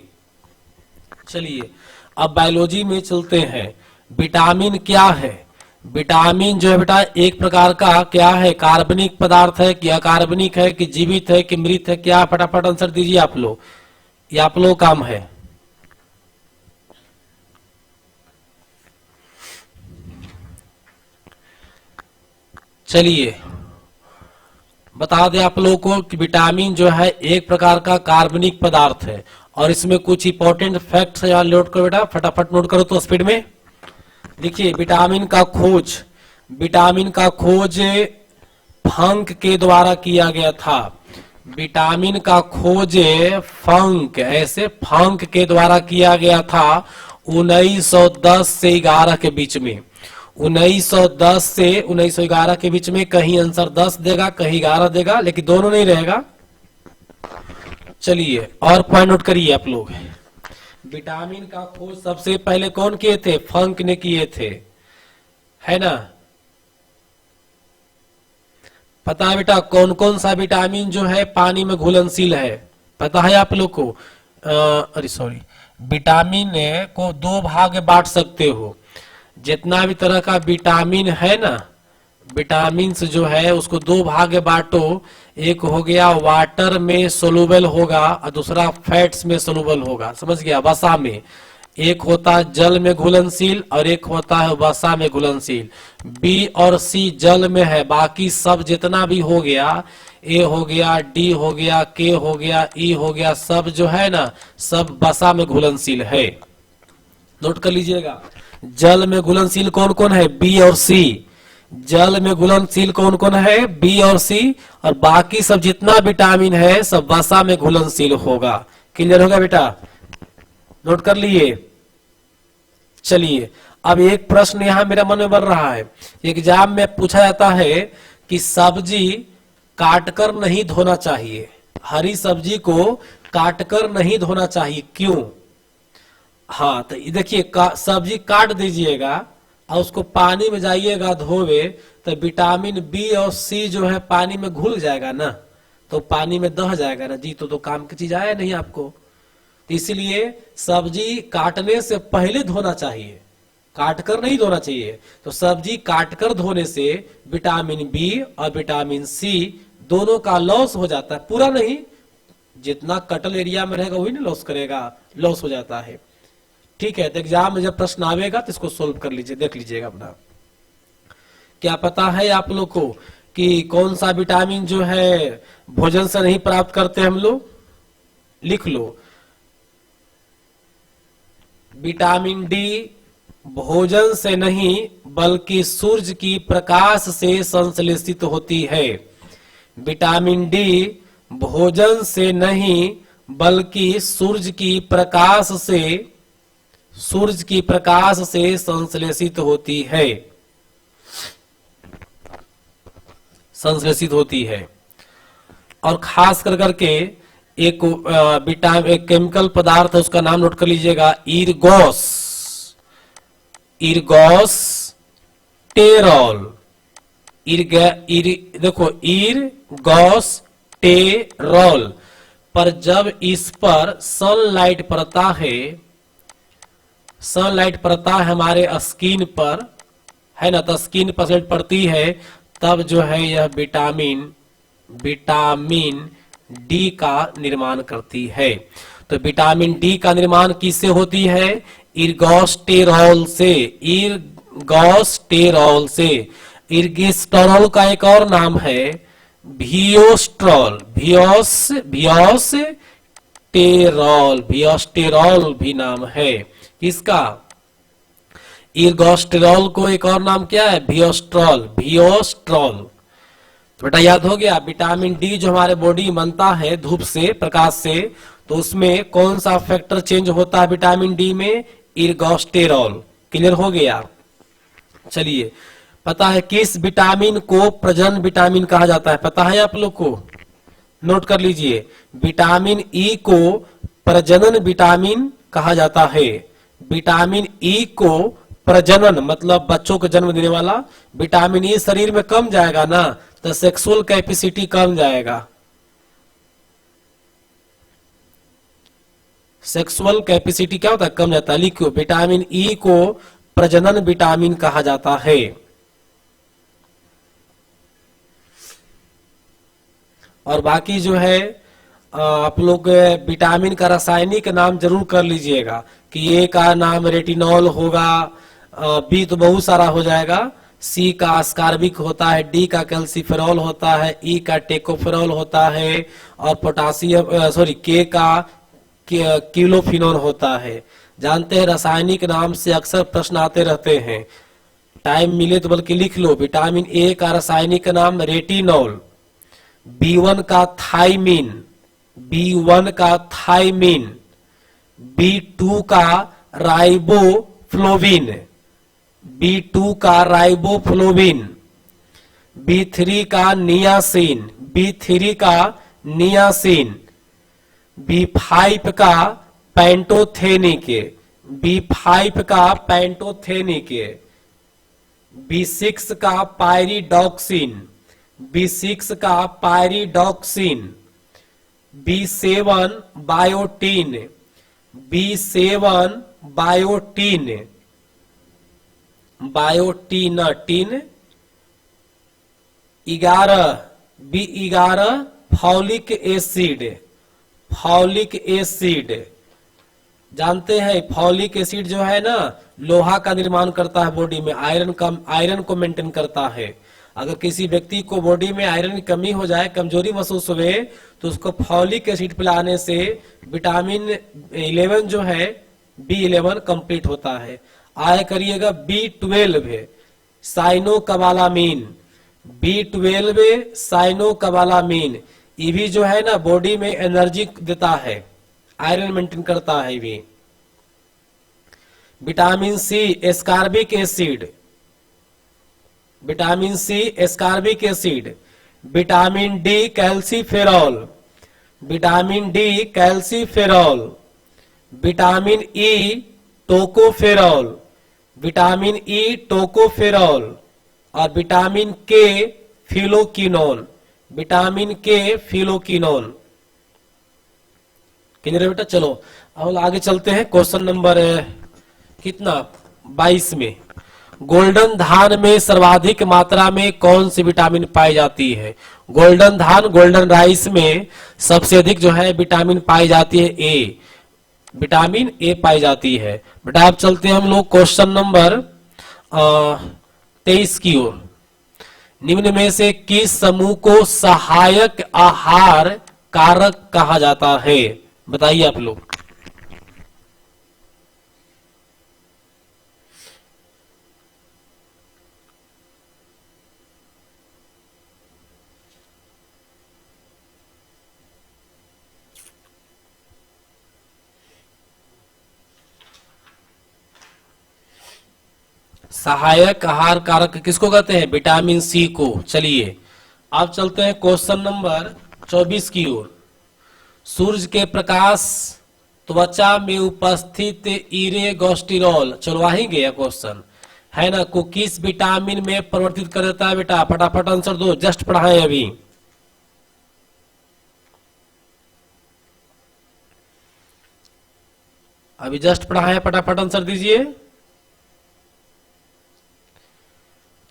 चलिए अब बायोलॉजी में चलते हैं। विटामिन क्या है? विटामिन जो है बेटा एक प्रकार का क्या है, कार्बनिक पदार्थ है कि अकार्बनिक है कि जीवित है कि मृत है, क्या? फटाफट आंसर दीजिए आप लोग, ये आप लोग काम है। चलिए बता दें आप लोगों को कि विटामिन जो है एक प्रकार का कार्बनिक पदार्थ है और इसमें कुछ इंपॉर्टेंट फैक्ट्स यहाँ नोट करो बेटा, फटाफट नोट करो तो स्पीड में। देखिए विटामिन का खोज फंक के द्वारा किया गया था। विटामिन का खोज फंक के द्वारा किया गया था 1910 से 11 के बीच में। 1910 से 1911 के बीच में, कहीं आंसर 10 देगा कहीं 11 देगा, लेकिन दोनों नहीं रहेगा। चलिए और पॉइंट नोट करिए आप लोग। विटामिन का खोज सबसे पहले कौन किए थे? फंक ने किए थे, है ना। पता है बेटा कौन कौन सा विटामिन जो है पानी में घुलनशील है, पता है आप लोग को? विटामिन को दो भाग में बांट सकते हो। जितना भी तरह का विटामिन है ना, विटामिन जो है उसको दो भाग में बांटो। एक हो गया वाटर में सोलूबल होगा और दूसरा फैट्स में सोलूबल होगा, समझ गया, वसा में। एक होता है जल में घुलनशील और एक होता है वसा में घुलनशील। बी और सी जल में है, बाकी सब जितना भी हो गया, ए हो गया, डी हो गया, के हो गया, ई हो गया, सब जो है ना सब वसा में घुलनशील है। नोट कर लीजिएगा, जल में घुलनशील कौन कौन है? बी और सी। जल में घुलनशील कौन कौन है? बी और सी। और बाकी सब जितना विटामिन है सब वसा में घुलनशील होगा। क्लियर होगा बेटा? नोट कर लिए। चलिए अब एक प्रश्न यहां मेरा मन में बन रहा है, एग्जाम में पूछा जाता है कि सब्जी काटकर नहीं धोना चाहिए, हरी सब्जी को काटकर नहीं धोना चाहिए, क्यों? हाँ तो देखिए सब्जी काट दीजिएगा और उसको पानी में जाइएगा धोवे तो विटामिन बी और सी जो है पानी में घुल जाएगा ना, तो पानी में दह जाएगा ना जी, तो काम की चीज आया नहीं आपको। इसलिए सब्जी काटने से पहले धोना चाहिए, काटकर नहीं धोना चाहिए। तो सब्जी काटकर धोने से विटामिन बी और विटामिन सी दोनों का लॉस हो जाता है, पूरा नहीं, जितना कटल एरिया में रहेगा वही ना लॉस करेगा, लॉस हो जाता है। ठीक है, तो एग्जाम में जब प्रश्न आवेगा तो इसको सोल्व कर लीजिए, देख लीजिएगा अपना। क्या पता है आप लोग को कि कौन सा विटामिन जो है भोजन से नहीं प्राप्त करते हम लोग? लिख लो, विटामिन डी भोजन से नहीं बल्कि सूरज की प्रकाश से संश्लेषित होती है। विटामिन डी भोजन से नहीं बल्कि सूरज की प्रकाश से संश्लेषित होती है, संश्लेषित होती है। और खास कर करके एक एक केमिकल पदार्थ है, उसका नाम नोट कर लीजिएगा, इरगोस, इरगोस टेरॉल। देखो इरगोस टेरॉल। पर जब इस पर सनलाइट पड़ता है, सनलाइट पड़ता है हमारे स्किन पर, है ना, तो स्किन पर सनलाइट पड़ती है, तब जो है यह विटामिन डी का निर्माण करती है। तो विटामिन डी का निर्माण किससे होती है? इर्गोस्टेरॉल से, इर्गोस्टेरॉल से। इर्गिस्टोरॉल का एक और नाम है भियोस्ट्रॉल, भियोस्टेरॉल, भियोस्टेरॉल भी नाम है किसका? इर्गोस्टेरॉल को एक और नाम क्या है? भियोस्ट्रॉल, भियोस्ट्रॉल। तो बेटा याद हो गया, विटामिन डी जो हमारे बॉडी में बनता है धूप से, प्रकाश से, तो उसमें कौन सा फैक्टर चेंज होता है विटामिन डी में? इर्गोस्टेरॉल। क्लियर हो गया? चलिए, पता है किस विटामिन को प्रजनन विटामिन कहा जाता है? पता है आप लोग को? नोट कर लीजिए, विटामिन ई को प्रजनन विटामिन कहा जाता है। विटामिन ई को प्रजनन मतलब बच्चों को जन्म देने वाला। विटामिन ई शरीर में कम जाएगा ना, तो सेक्सुअल कैपेसिटी कम जाएगा, सेक्सुअल कैपेसिटी क्या होता है? कम जाता है। लिखो, विटामिन ई को प्रजनन विटामिन कहा जाता है। और बाकी जो है आप लोग विटामिन का रासायनिक नाम जरूर कर लीजिएगा कि ए का नाम रेटिनॉल होगा, बी तो बहुत सारा हो जाएगा, सी का अस्कार्बिक होता है, डी का कैल्सिफेरॉल होता है, ई का टेकोफेरॉल होता है, और पोटासियम के का क्यूलोफिनोन होता है। जानते हैं रासायनिक नाम से अक्सर प्रश्न आते रहते हैं, टाइम मिले तो बल्कि लिख लो। विटामिन ए का रासायनिक नाम रेटिनॉल, B1 का थाइमिन, B1 का थाइमिन, B2 का राइबोफ्लोविन, B2 का राइबोफ्लोविन, B3 का नियासिन, B3 का नियासिन, B5 का पेंटोथेनिक, B5 का पेंटोथेनिक, B6 का पायरिडॉक्सिन, B6 का pyridoxine, B7 biotin, B7 biotin, बायोटीनटीन, 11 B11 folic acid, folic acid. जानते हैं फॉलिक एसिड जो है ना, लोहा का निर्माण करता है बॉडी में, आयरन को मेंटेन करता है। अगर किसी व्यक्ति को बॉडी में आयरन की कमी हो जाए, कमजोरी महसूस हुए, तो उसको फॉलिक एसिड पिलाने से विटामिन 11 जो है B11 कंप्लीट होता है। आया करिएगा B12 है साइनोकबालामीन, B12 साइनोकबालामीन। ये भी जो है ना बॉडी में एनर्जी देता है, आयरन मेंटेन करता है भी। Vitamin C ascorbic acid, vitamin C ascorbic acid. Vitamin D calciferol, vitamin D calciferol. Vitamin E tocopherol, vitamin E tocopherol. और vitamin K phylloquinone, vitamin K फिलोकिनोन। Clear बेटा? चलो अब आगे चलते हैं क्वेश्चन नंबर कितना 22 में। गोल्डन धान में सर्वाधिक मात्रा में कौन सी विटामिन पाई जाती है? गोल्डन धान, गोल्डन राइस में सबसे अधिक जो है विटामिन पाई जाती है ए, विटामिन ए पाई जाती है। बेटा अब चलते हैं हम लोग क्वेश्चन नंबर 23 की ओर। निम्न में से किस समूह को सहायक आहार कारक कहा जाता है? बताइए आप लोग। सहायक आहार कारक किसको कहते हैं? विटामिन सी को। चलिए अब चलते हैं क्वेश्चन नंबर 24 की ओर। सूर्य के प्रकाश त्वचा में उपस्थित इरेगोस्टिरॉल, चलो आ ही गया क्वेश्चन है ना, को किस विटामिन में परिवर्तित कर देता है? बेटा फटाफट आंसर दो, जस्ट पढ़ाएं अभी। अभी जस्ट पढ़ाएं, फटाफट आंसर दीजिए।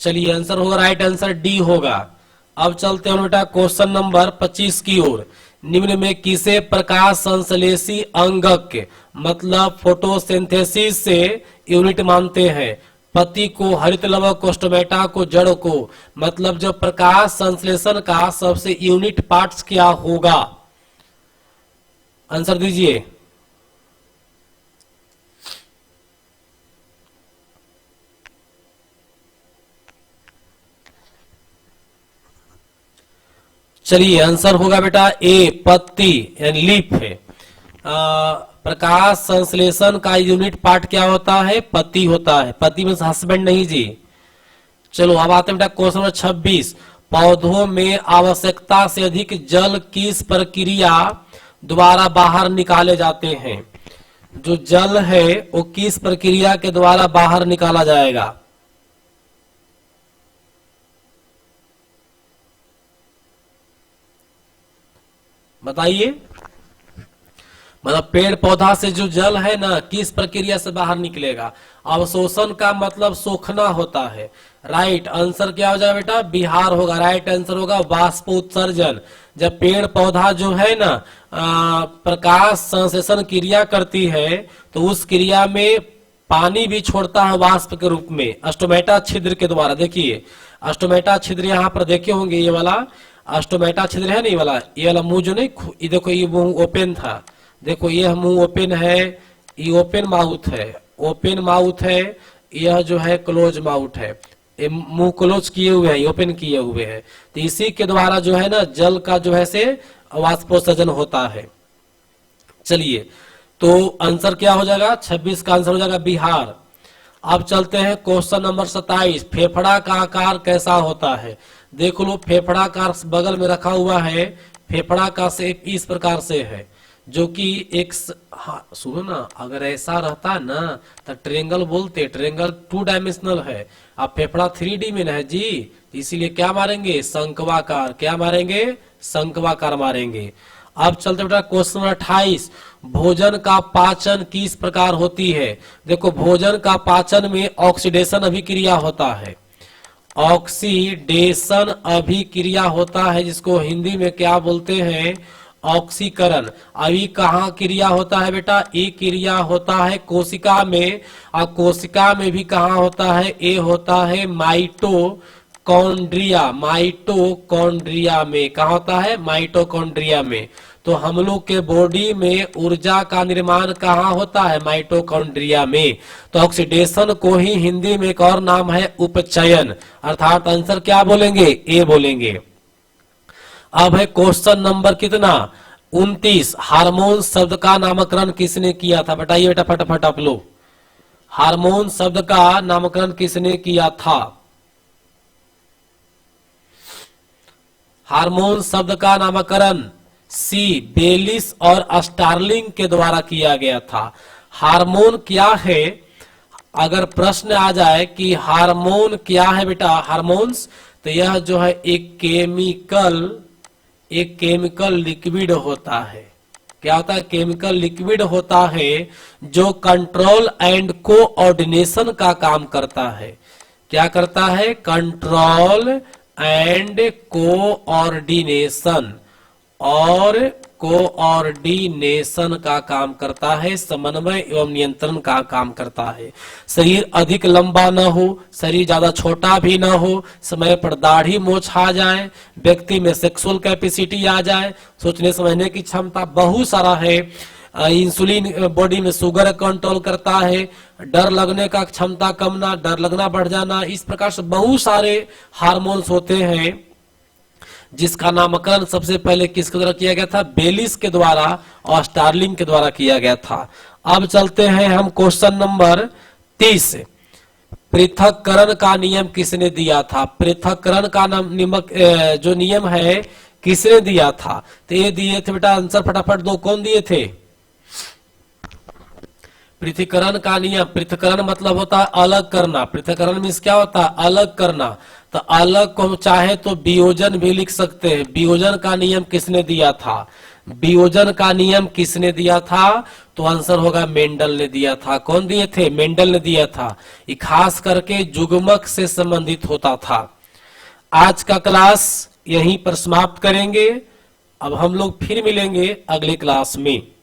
चलिए आंसर होगा, राइट आंसर डी होगा। अब चलते हैं बेटा क्वेश्चन नंबर 25 की ओर। निम्न में किसे प्रकाश संश्लेषी अंगक मतलब फोटोसिंथेसिस से यूनिट मानते हैं? पत्ती को, हरित लवक को, स्टोमेटा को, जड़ को। मतलब जो प्रकाश संश्लेषण का सबसे यूनिट पार्ट्स क्या होगा? आंसर दीजिए। चलिए आंसर होगा बेटा ए, पत्ती यानी लीफ है। प्रकाश संश्लेषण का यूनिट पार्ट क्या होता है? पत्ती होता है। पत्ती में हस्बैंड नहीं जी। चलो अब आते हैं बेटा क्वेश्चन नंबर 26। पौधों में आवश्यकता से अधिक जल किस प्रक्रिया द्वारा बाहर निकाले जाते हैं? जो जल है वो किस प्रक्रिया के द्वारा बाहर निकाला जाएगा? बताइए। मतलब पेड़ पौधा से जो जल है ना किस प्रक्रिया से बाहर निकलेगा? अवशोषण का मतलब सोखना होता है। राइट आंसर क्या हो जाएगा बेटा? बिहार होगा। राइट आंसर होगा वाष्पोत्सर्जन। जब पेड़ पौधा जो है ना प्रकाश संश्लेषण क्रिया करती है तो उस क्रिया में पानी भी छोड़ता है वाष्प के रूप में अस्टोमेटा छिद्र के द्वारा। देखिए अस्टोमेटा छिद्र यहाँ पर देखे होंगे, ये वाला अस्टोमेटा छिद्र है ना, ये वाला मुंह जो नहीं, ये देखो ये मुंह ओपन था, देखो यह मुंह ओपन है, ये ओपन माउथ है, ओपन माउथ है, यह जो है क्लोज माउथ है। ये मुंह क्लोज किए हुए हैं, ओपन किए हुए हैं, तो इसी के द्वारा जो है ना जल का जो है से वाष्पोत्सर्जन होता है। चलिए तो आंसर क्या हो जाएगा? 26 का आंसर हो जाएगा बिहार। अब चलते हैं क्वेश्चन नंबर 27। फेफड़ा का आकार कैसा होता है? देख लो फेफड़ा का बगल में रखा हुआ है। फेफड़ा का शेप इस प्रकार से है जो कि एक हाँ, सुनो ना, अगर ऐसा रहता ना तो ट्रेंगल बोलते। ट्रेंगल 2 डायमेंशनल है, अब फेफड़ा 3D में है जी, इसीलिए क्या मारेंगे? शंक्वाकार। क्या मारेंगे? शंक्वाकार मारेंगे। अब चलते बेटा क्वेश्चन नंबर 28। भोजन का पाचन किस प्रकार होती है? देखो भोजन का पाचन में ऑक्सीडेशन अभिक्रिया होता है। ऑक्सीडेशन अभिक्रिया होता है जिसको हिंदी में क्या बोलते हैं? ऑक्सीकरण। अभी कहाँ क्रिया होता है बेटा? ए क्रिया होता है कोशिका में, और कोशिका में भी कहाँ होता है? ए होता है माइटोकॉन्ड्रिया। माइटोकॉन्ड्रिया में कहाँ होता है? माइटोकॉन्ड्रिया में। तो हम लोग के बॉडी में ऊर्जा का निर्माण कहाँ होता है? माइटोकॉन्ड्रिया में। तो ऑक्सीडेशन को ही हिंदी में एक और नाम है उपचयन, अर्थात आंसर क्या बोलेंगे? ए बोलेंगे। अब है क्वेश्चन नंबर कितना? 29। हार्मोन शब्द का नामकरण किसने किया था? बताइए बेटा फटाफट आप लोग, हार्मोन शब्द का नामकरण किसने किया था? हार्मोन शब्द का नामकरण सी, बेलिस और स्टार्लिंग के द्वारा किया गया था। हार्मोन क्या है? अगर प्रश्न आ जाए कि हार्मोन क्या है बेटा, हार्मोन्स, तो यह जो है एक केमिकल लिक्विड होता है। क्या होता है? केमिकल लिक्विड होता है जो कंट्रोल एंड कोऑर्डिनेशन का काम करता है। क्या करता है? कंट्रोल एंड कोऑर्डिनेशन, और कोऑर्डिनेशन का काम करता है, समन्वय एवं नियंत्रण का काम करता है। शरीर अधिक लंबा न हो, शरीर ज्यादा छोटा भी न हो, समय पर दाढ़ी मोछ आ जाए, व्यक्ति में सेक्सुअल कैपेसिटी आ जाए, सोचने समझने की क्षमता बहुत सारा है, इंसुलिन बॉडी में शुगर कंट्रोल करता है, डर लगने का क्षमता कम ना, डर लगना बढ़ जाना, इस प्रकार से बहुत सारे हार्मोन्स होते हैं जिसका नामकरण सबसे पहले किसके द्वारा किया गया था? बेलिस के द्वारा और स्टार्लिंग के द्वारा किया गया था। अब चलते हैं हम क्वेश्चन नंबर 30। पृथक्करण का नियम किसने दिया था? पृथक्करण का जो नियम है किसने दिया था? तो ये दिए थे बेटा, आंसर फटाफट दो, कौन दिए थे? पृथक्करण का नियम, पृथक्करण मतलब होता है अलग करना, पृथक्करण मीन्स क्या होता है? अलग करना। तो अलग को हम चाहे तो वियोजन भी लिख सकते हैं। वियोजन का नियम किसने दिया था? वियोजन का नियम किसने दिया था? तो आंसर होगा मेंडल ने दिया था। कौन दिए थे? मेंडल ने दिया था। ये खास करके युग्मक से संबंधित होता था। आज का क्लास यहीं पर समाप्त करेंगे। अब हम लोग फिर मिलेंगे अगले क्लास में।